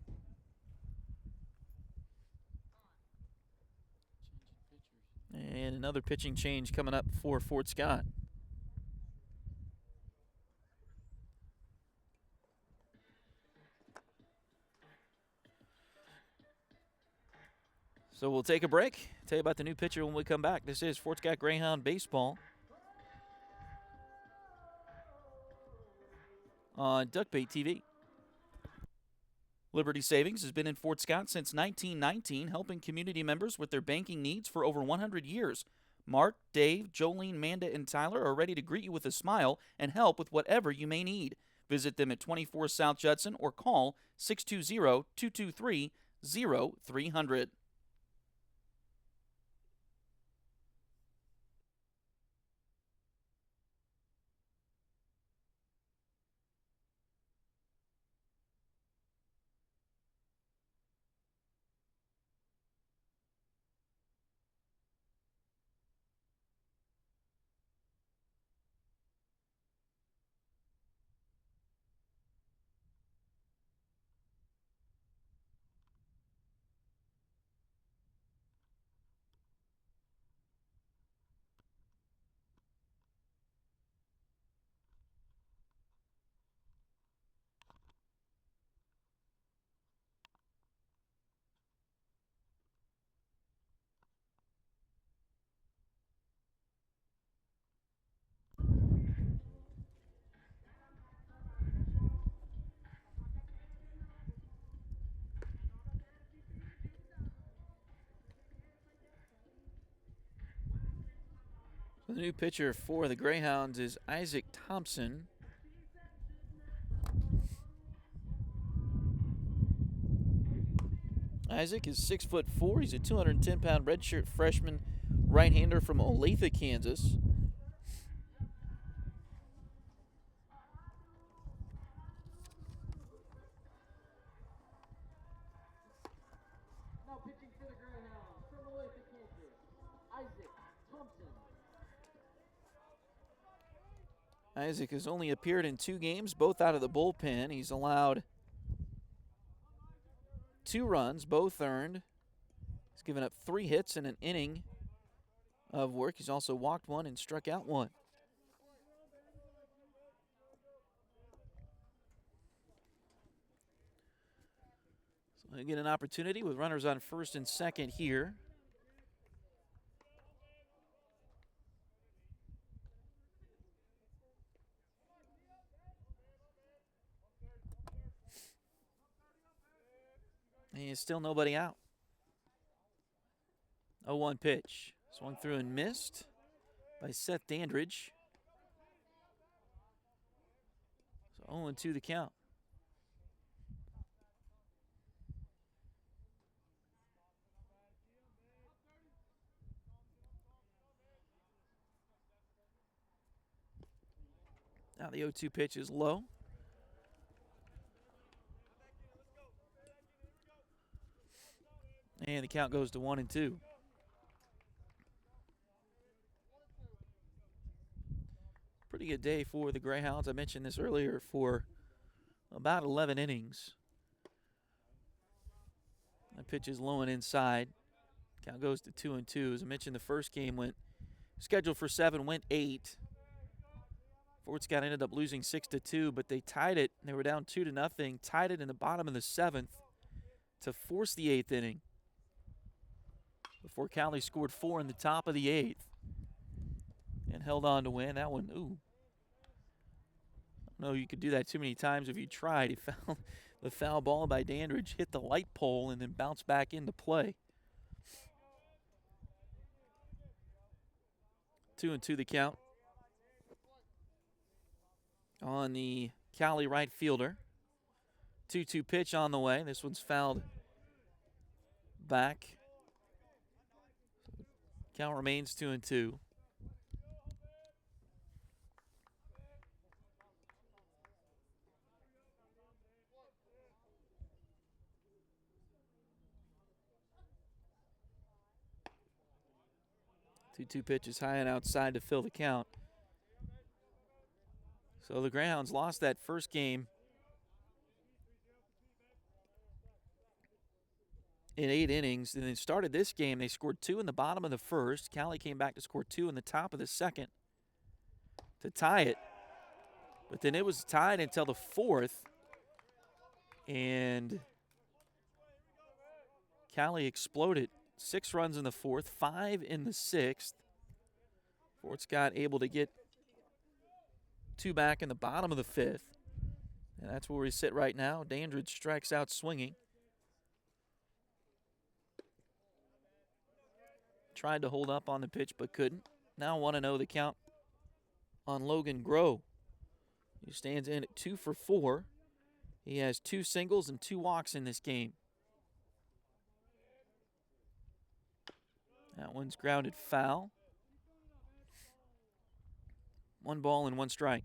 Changing And another pitching change coming up for Fort Scott. So we'll take a break. Tell you about the new pitcher when we come back. This is Fort Scott Greyhound Baseball on Duckbait TV. Liberty Savings has been in Fort Scott since 1919, helping community members with their banking needs for over 100 years. Mark, Dave, Jolene, Manda, and Tyler are ready to greet you with a smile and help with whatever you may need. Visit them at 24 South Judson or call 620-223-0300. The new pitcher for the Greyhounds is Isaac Thompson. Isaac is 6'4". He's a 210-pound redshirt freshman right-hander from Olathe, Kansas. Now pitching for the Greyhounds from Olathe, Kansas, Isaac Thompson. Isaac has only appeared in 2 games, both out of the bullpen. He's allowed 2 runs, both earned. He's given up 3 hits in an inning of work. He's also walked 1 and struck out 1. So I get an opportunity with runners on first and second here. And still nobody out. 0-1 pitch. Swung through and missed by Seth Dandridge. So 0-2 the count. Now the 0-2 pitch is low. And the count goes to 1-2. Pretty good day for the Greyhounds. I mentioned this earlier, for about 11 innings. That pitch is low and inside. Count goes to 2-2. As I mentioned, the first game went scheduled for 7, went 8. Fort Scott ended up losing 6-2, but they tied it. They were down 2-0, tied it in the bottom of the 7th to force the 8th inning, before Cowley scored 4 in the top of the 8th and held on to win. That one, ooh. I don't know, you could do that too many times if you tried. He found the foul ball by Dandridge, hit the light pole, and then bounced back into play. 2-2 the count on the Cowley right fielder. 2-2 pitch on the way. This one's fouled back. Count remains 2-2. Two pitches high and outside to fill the count. So the Greyhounds lost that first game in 8 innings. And they started this game. They scored 2 in the bottom of the first. Cowley came back to score 2 in the top of the second to tie it. But then it was tied until the 4th. And Cowley exploded. 6 runs in the 4th, 5 in the 6th. Fort Scott able to get 2 back in the bottom of the 5th. And that's where we sit right now. Dandridge strikes out swinging. Tried to hold up on the pitch but couldn't. Now 1-0 the count on Logan Groh. He stands in at 2 for 4. He has 2 singles and 2 walks in this game. That one's grounded foul. 1 ball and 1 strike.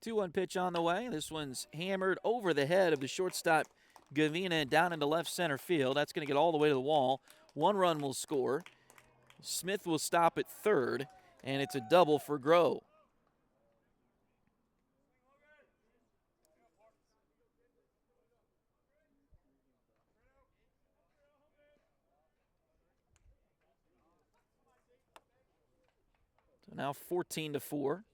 Two-one pitch on the way. This one's hammered over the head of the shortstop Gavina down into left center field. That's going to get all the way to the wall. 1 run will score. Smith will stop at third, and it's a double for Groh. So now 14-4.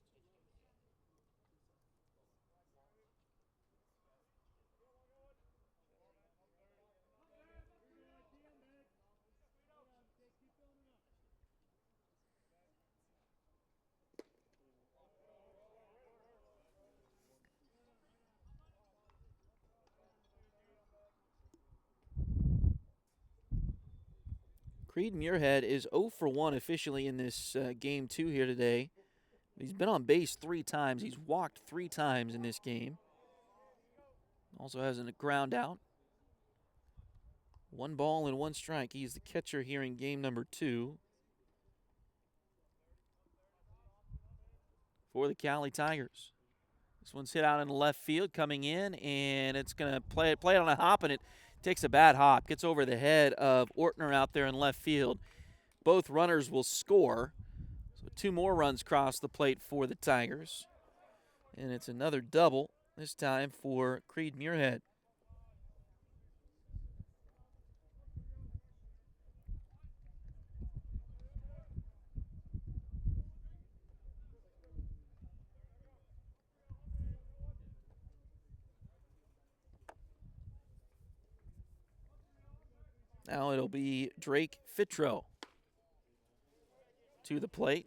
Creed Muirhead is 0 for 1 officially in this game 2 here today. He's been on base 3 times. He's walked 3 times in this game. Also has a ground out. 1 ball and 1 strike. He's the catcher here in game number 2 for the Cowley Tigers. This one's hit out in the left field, coming in, and it's going to play it on a hop, and it takes a bad hop. Gets over the head of Ortner out there in left field. Both runners will score. So 2 more runs cross the plate for the Tigers. And it's another double, this time for Creed Muirhead. Now it'll be Drake Fitro to the plate.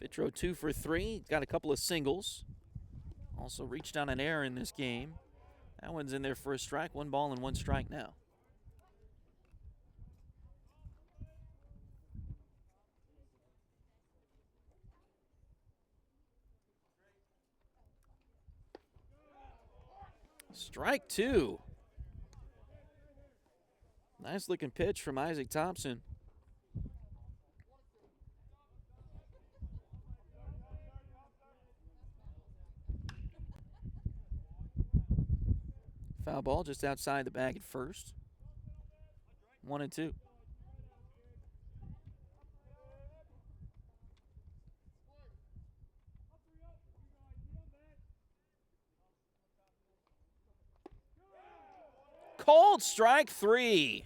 Fitro 2 for 3. Got a couple of singles. Also reached on an error in this game. That one's in there for a strike. 1 ball and 1 strike now. Strike 2. Nice looking pitch from Isaac Thompson. Foul ball just outside the bag at first. 1-2. Called strike 3.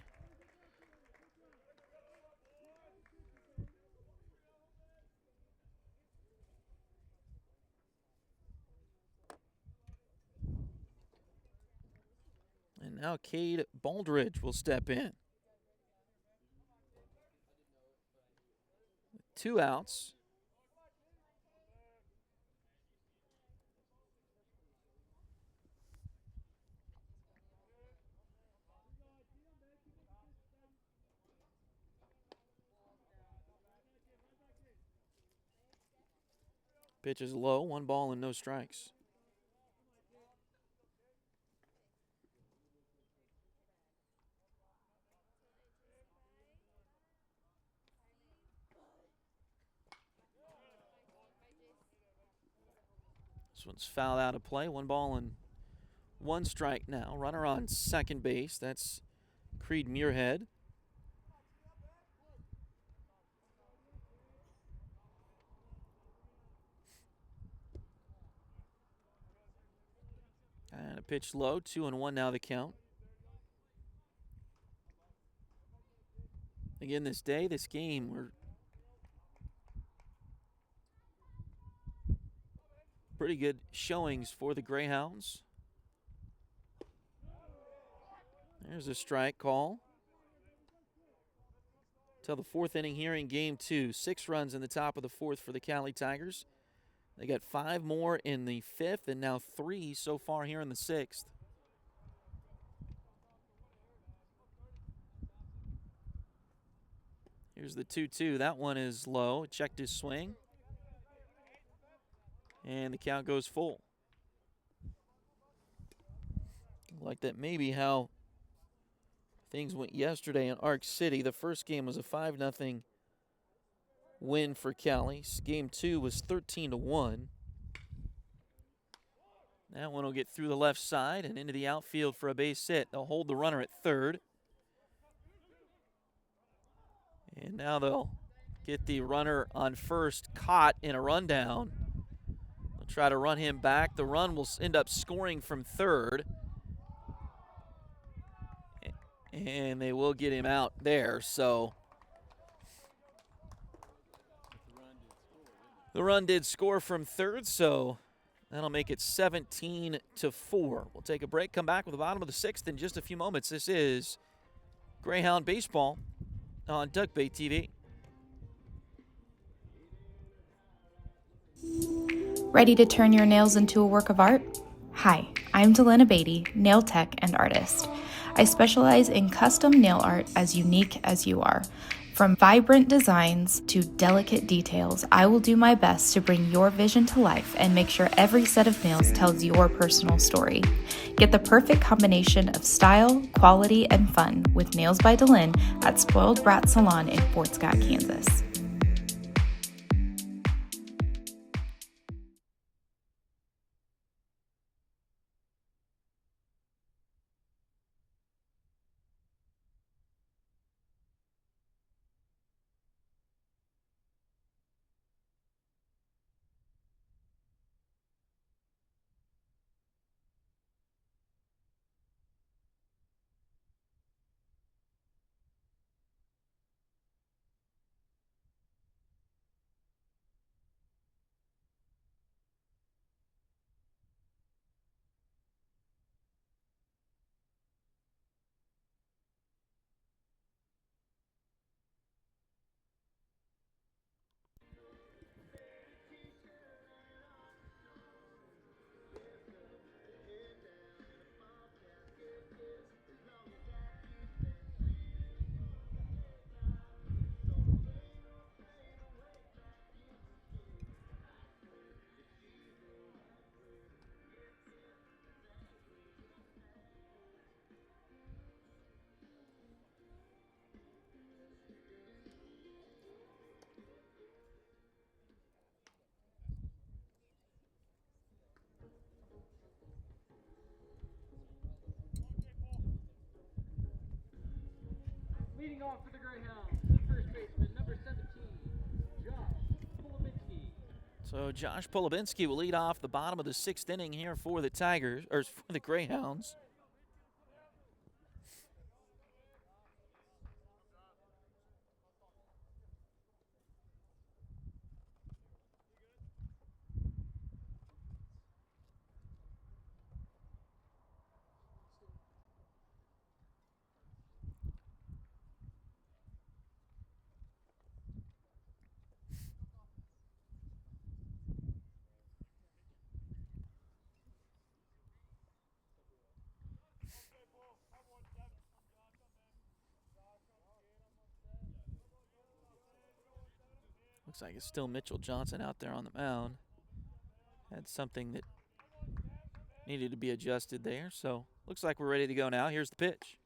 And now Cade Baldridge will step in. 2 outs. Pitch is low, 1 ball and no strikes. This one's fouled out of play, 1 ball and 1 strike now. Runner on second base, that's Creed Muirhead. And a pitch low, 2-1 now the count. Again, this game, we're pretty good showings for the Greyhounds. There's a strike call. Till the 4th inning here in game 2. 6 runs in the top of the 4th for the Cowley Tigers. They got 5 more in the 5th and now 3 so far here in the 6th. Here's the 2-2. That one is low. Checked his swing. And the count goes full. Like that may be how things went yesterday in Arc City. The first game was a 5-0 win for Cowley. Game 2 was 13-1. That one will get through the left side and into the outfield for a base hit. They'll hold the runner at third. And now they'll get the runner on first caught in a rundown. They'll try to run him back. The run will end up scoring from third. And they will get him out there, so the run did score from third, so that'll make it 17-4. We'll take a break, come back with the bottom of the 6th in just a few moments. This is Greyhound Baseball on Duck Bay TV. Ready to turn your nails into a work of art? Hi, I'm Delana Beatty, nail tech and artist. I specialize in custom nail art as unique as you are. From vibrant designs to delicate details, I will do my best to bring your vision to life and make sure every set of nails tells your personal story. Get the perfect combination of style, quality, and fun with Nails by Delin at Spoiled Brat Salon in Fort Scott, Kansas. Leading off for the Greyhounds, the first baseman, number 17, Josh Polubinski. So Josh Polubinski will lead off the bottom of the 6th inning here for the Tigers, or for the Greyhounds. Looks like it's still Mitchell Johnson out there on the mound. Had something that needed to be adjusted there. So looks like we're ready to go now. Here's the pitch.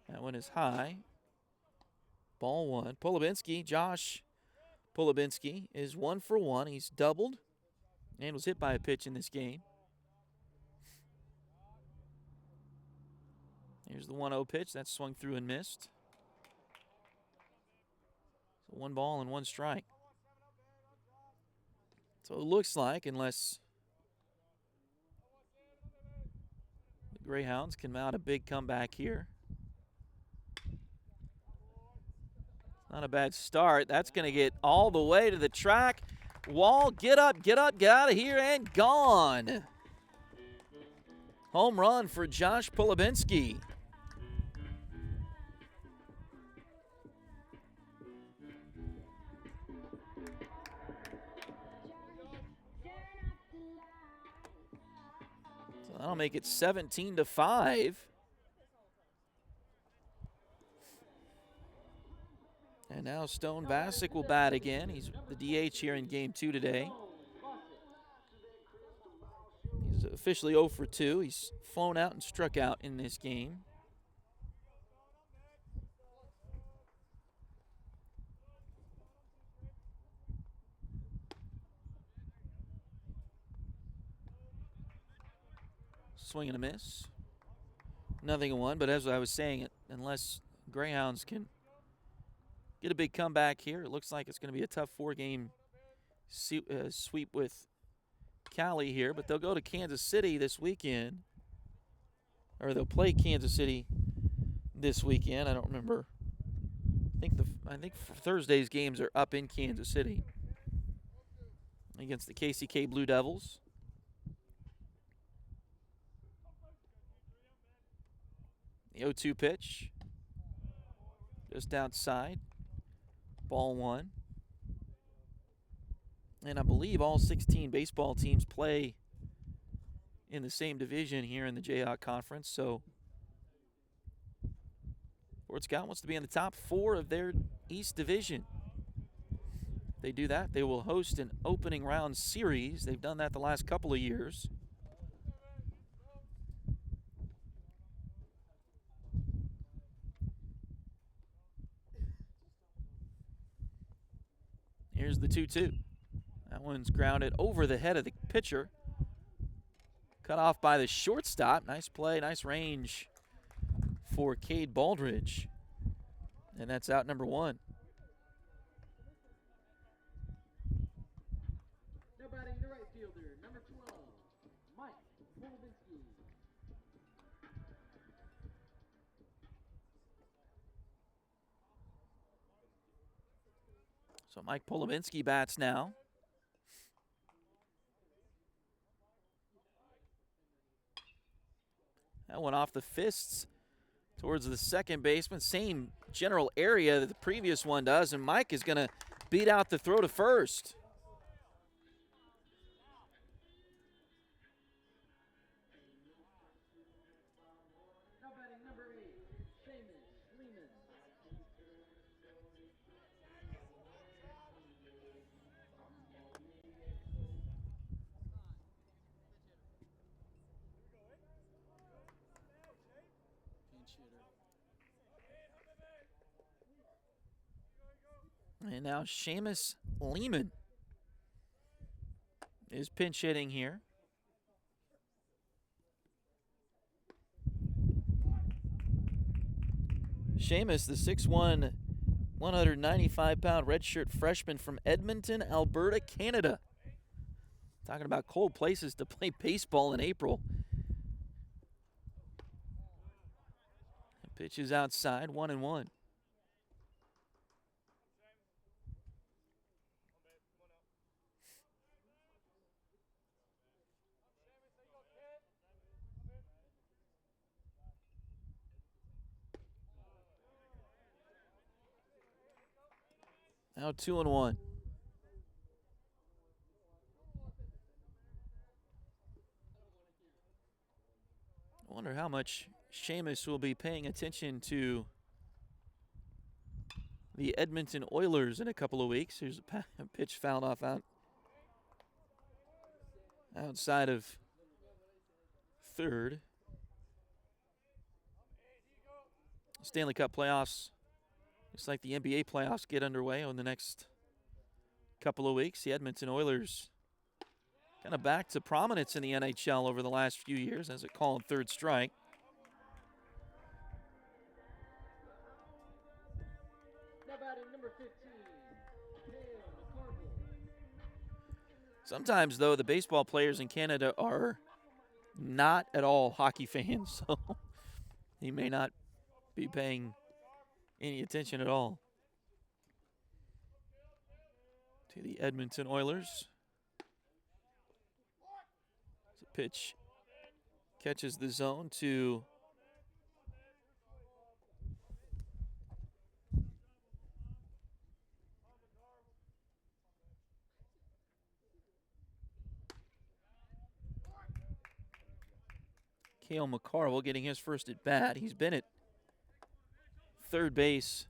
That one is high. Ball one. Polubinski, Josh Polubinski is 1 for 1. He's doubled and was hit by a pitch in this game. Here's the 1-0 pitch. That's swung through and missed. So 1 ball and 1 strike. So it looks like, unless the Greyhounds can mount a big comeback here. Not a bad start. That's going to get all the way to the track. Wall, get up, get out of here, and gone. Home run for Josh Polubinski. So that'll make it 17-5. And now Stone Bassick will bat again. He's the DH here in game 2 today. He's officially 0 for 2. He's flown out and struck out in this game. Swing and a miss. Nothing in 1, but as I was saying, unless Greyhounds can get a big comeback here, it looks like it's going to be a tough 4-game sweep with Cowley here, but they'll go to Kansas City this weekend, or they'll play Kansas City this weekend. I don't remember. I think Thursday's games are up in Kansas City against the KCK Blue Devils. The 0-2 pitch, just outside. Ball 1. And I believe all 16 baseball teams play in the same division here in the Jayhawk Conference. So Fort Scott wants to be in the top 4 of their East Division. If they do that, they will host an opening round series. They've done that the last couple of years. Here's the 2-2. That one's grounded over the head of the pitcher. Cut off by the shortstop. Nice play, nice range for Cade Baldridge. And that's out number 1. Now batting the right fielder, number 12, Mike Polubinski. So Mike Polubinski bats now. That one off the fists towards the second baseman. Same general area that the previous one does, and Mike is going to beat out the throw to first. Now batting number 8, Seamus Lehman. Pinch hitter. And now Seamus Lehman is pinch hitting here. Seamus, the 6'1", 195-pound redshirt freshman from Edmonton, Alberta, Canada. Talking about cold places to play baseball in April. Pitch is outside, 1-1. Now 2-1. I wonder how much Seamus will be paying attention to the Edmonton Oilers in a couple of weeks. Here's a pitch fouled off out outside of third. Stanley Cup playoffs, just like the NBA playoffs, get underway in the next couple of weeks. The Edmonton Oilers kind of back to prominence in the NHL over the last few years as a call and third strike. Now batting number 15, Cale McCarville. Sometimes, though, the baseball players in Canada are not at all hockey fans, so he may not be paying any attention at all to the Edmonton Oilers. The pitch catches the zone to Cale McCarville getting his first at bat. He's been at third base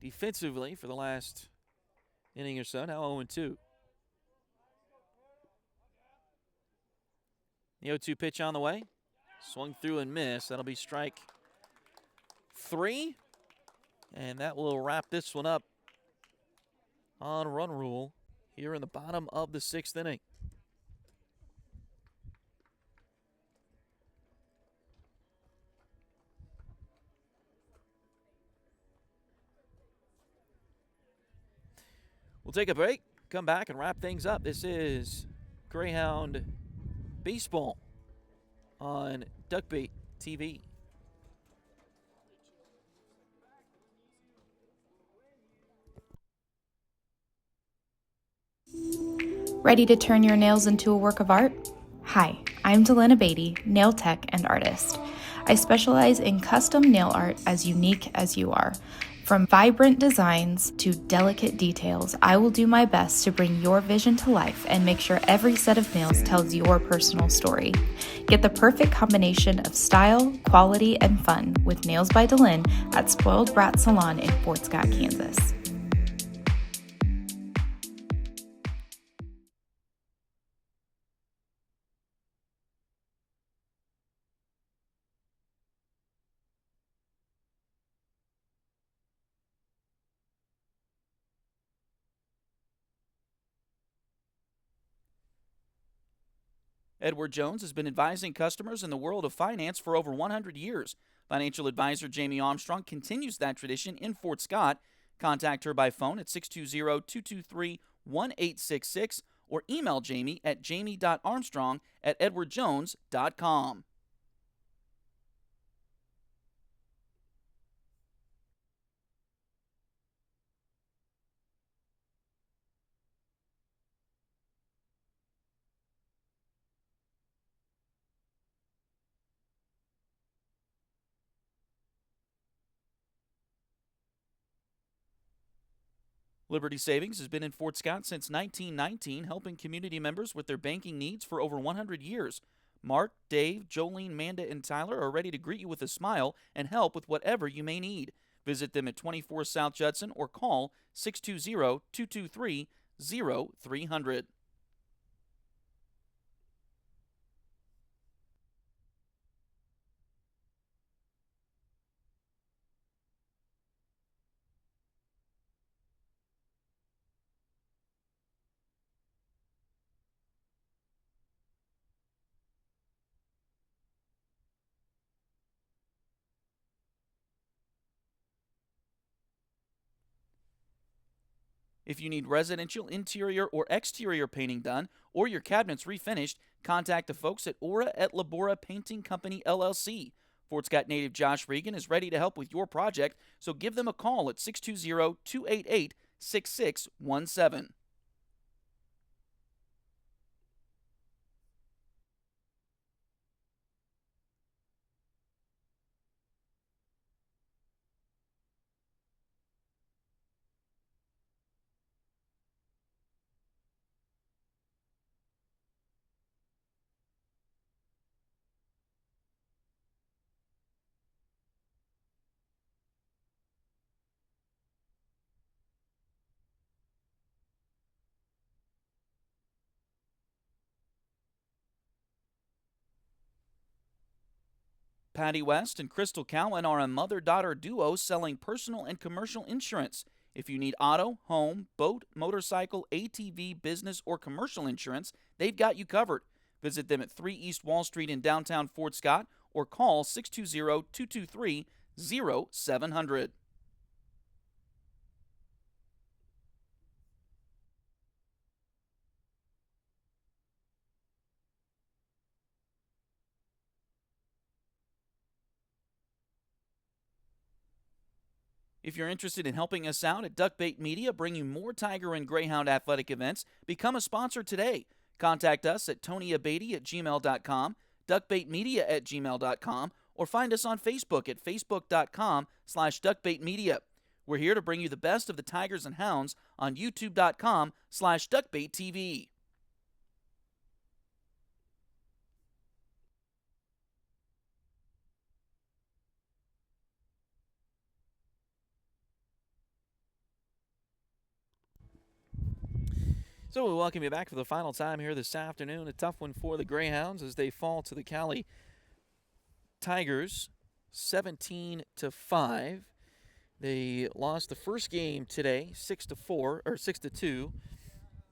defensively for the last inning or so, now 0-2. The 0-2 pitch on the way. Swung through and missed. That'll be strike 3. And that will wrap this one up on run rule here in the bottom of the 6th inning. We'll take a break, come back and wrap things up. This is Greyhound Baseball on Duckbait TV. Ready to turn your nails into a work of art? Hi, I'm Delana Beatty, nail tech and artist. I specialize in custom nail art as unique as you are. From vibrant designs to delicate details, I will do my best to bring your vision to life and make sure every set of nails tells your personal story. Get the perfect combination of style, quality, and fun with Nails by Delin at Spoiled Brat Salon in Fort Scott, Kansas. Edward Jones has been advising customers in the world of finance for over 100 years. Financial advisor Jamie Armstrong continues that tradition in Fort Scott. Contact her by phone at 620-223-1866 or email Jamie at jamie.armstrong@edwardjones.com. Liberty Savings has been in Fort Scott since 1919, helping community members with their banking needs for over 100 years. Mark, Dave, Jolene, Manda, and Tyler are ready to greet you with a smile and help with whatever you may need. Visit them at 24 South Judson or call 620-223-0300. If you need residential interior or exterior painting done or your cabinets refinished, contact the folks at Aura et Labora Painting Company, LLC. Fort Scott native Josh Regan is ready to help with your project, so give them a call at 620-288-6617. Patty West and Crystal Cowan are a mother-daughter duo selling personal and commercial insurance. If you need auto, home, boat, motorcycle, ATV, business, or commercial insurance, they've got you covered. Visit them at 3 East Wall Street in downtown Fort Scott or call 620-223-0700. If you're interested in helping us out at Duckbait Media, bringing more Tiger and Greyhound athletic events, become a sponsor today. Contact us at tonyabady@gmail.com, duckbaitmedia@gmail.com, or find us on Facebook at facebook.com/duckbaitmedia. We're here to bring you the best of the Tigers and Hounds on youtube.com/duckbaittv. So we welcome you back for the final time here this afternoon. A tough one for the Greyhounds as they fall to the Cowley Tigers 17-5. They lost the first game today 6-4 or 6-2.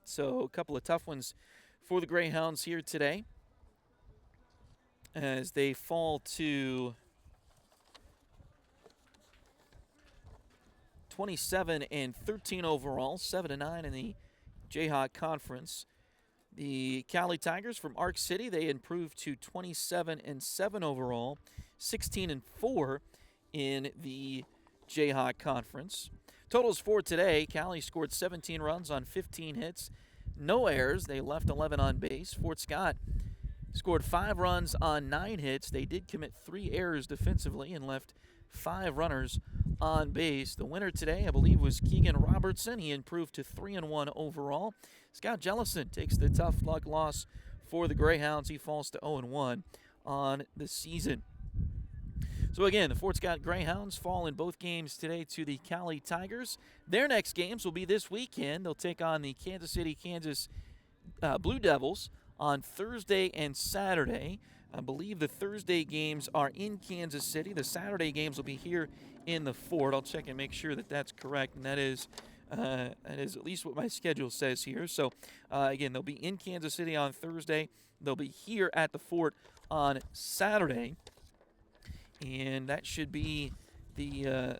So a couple of tough ones for the Greyhounds here today as they fall to 27-13 overall, 7-9 in the Jayhawk Conference. The Cowley Tigers from Arc City, they improved to 27-7 overall, 16-4 in the Jayhawk Conference. Totals for today, Cowley scored 17 runs on 15 hits, no errors. They left 11 on base. Fort Scott scored 5 runs on 9 hits. They did commit 3 errors defensively and left 5 runners on base. The winner today, I believe, was Keegan Robertson. He improved to 3-1 overall. Scott Jellison takes the tough luck loss for the Greyhounds. He falls to 0-1 on the season. So again, the Fort Scott Greyhounds fall in both games today to the Cowley Tigers. Their next games will be this weekend. They'll take on the Kansas City, Kansas Blue Devils on Thursday and Saturday. I believe the Thursday games are in Kansas City. The Saturday games will be here in the Fort. I'll check and make sure that that's correct, and that is at least what my schedule says here. So, again, they'll be in Kansas City on Thursday. They'll be here at the Fort on Saturday, and that should be the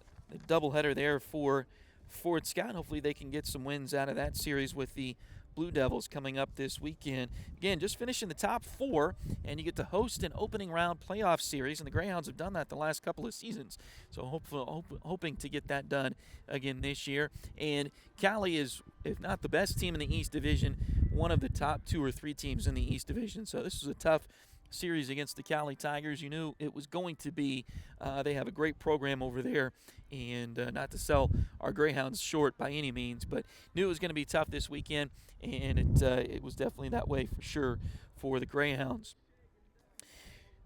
doubleheader there for Fort Scott. Hopefully they can get some wins out of that series with the Blue Devils coming up this weekend. Again, just finishing the top 4, and you get to host an opening round playoff series, and the Greyhounds have done that the last couple of seasons. So hoping to get that done again this year. And Cowley is, if not the best team in the East Division, one of the top 2 or 3 teams in the East Division. So this is a tough series against the Cowley Tigers. You knew it was going to be. They have a great program over there, and not to sell our Greyhounds short by any means, but knew it was going to be tough this weekend, and it was definitely that way for sure for the Greyhounds.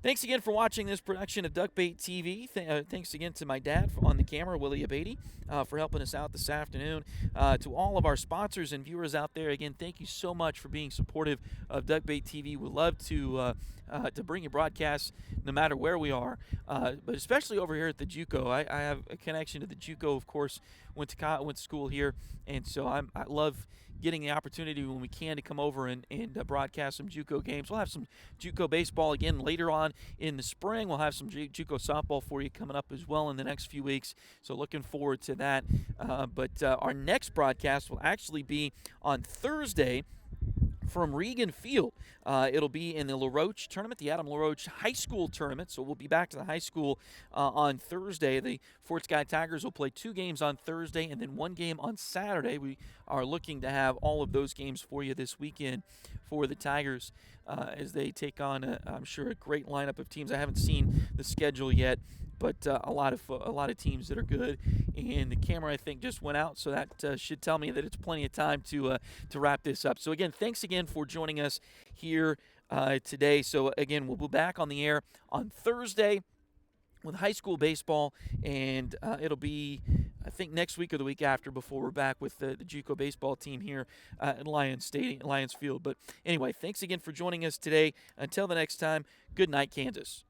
Thanks again for watching this production of Duckbait TV. Thanks again to my dad on the camera, Willie Abady, for helping us out this afternoon. To all of our sponsors and viewers out there, again, thank you so much for being supportive of Duckbait TV. We'd love to bring you broadcasts no matter where we are, but especially over here at the JUCO. I have a connection to the JUCO, of course. Went to school here, and so I love getting the opportunity when we can to come over and broadcast some JUCO games. We'll have some JUCO baseball again later on in the spring. We'll have some JUCO softball for you coming up as well in the next few weeks, so looking forward to that. But our next broadcast will actually be on Thursday from Regan Field. It'll be in the LaRoche tournament, the Adam LaRoche High School tournament. So we'll be back to the high school on Thursday. The Fort Scott Tigers will play 2 games on Thursday and then 1 game on Saturday. We are looking to have all of those games for you this weekend for the Tigers as they take on, I'm sure, a great lineup of teams. I haven't seen the schedule yet, but a lot of teams that are good. And the camera, I think, just went out, so that should tell me that it's plenty of time to wrap this up. So again, thanks again for joining us here today. So again, we'll be back on the air on Thursday with high school baseball, and it'll be, I think, next week or the week after before we're back with the JUCO baseball team here at Lions Field. But anyway, thanks again for joining us today. Until the next time, good night, Kansas.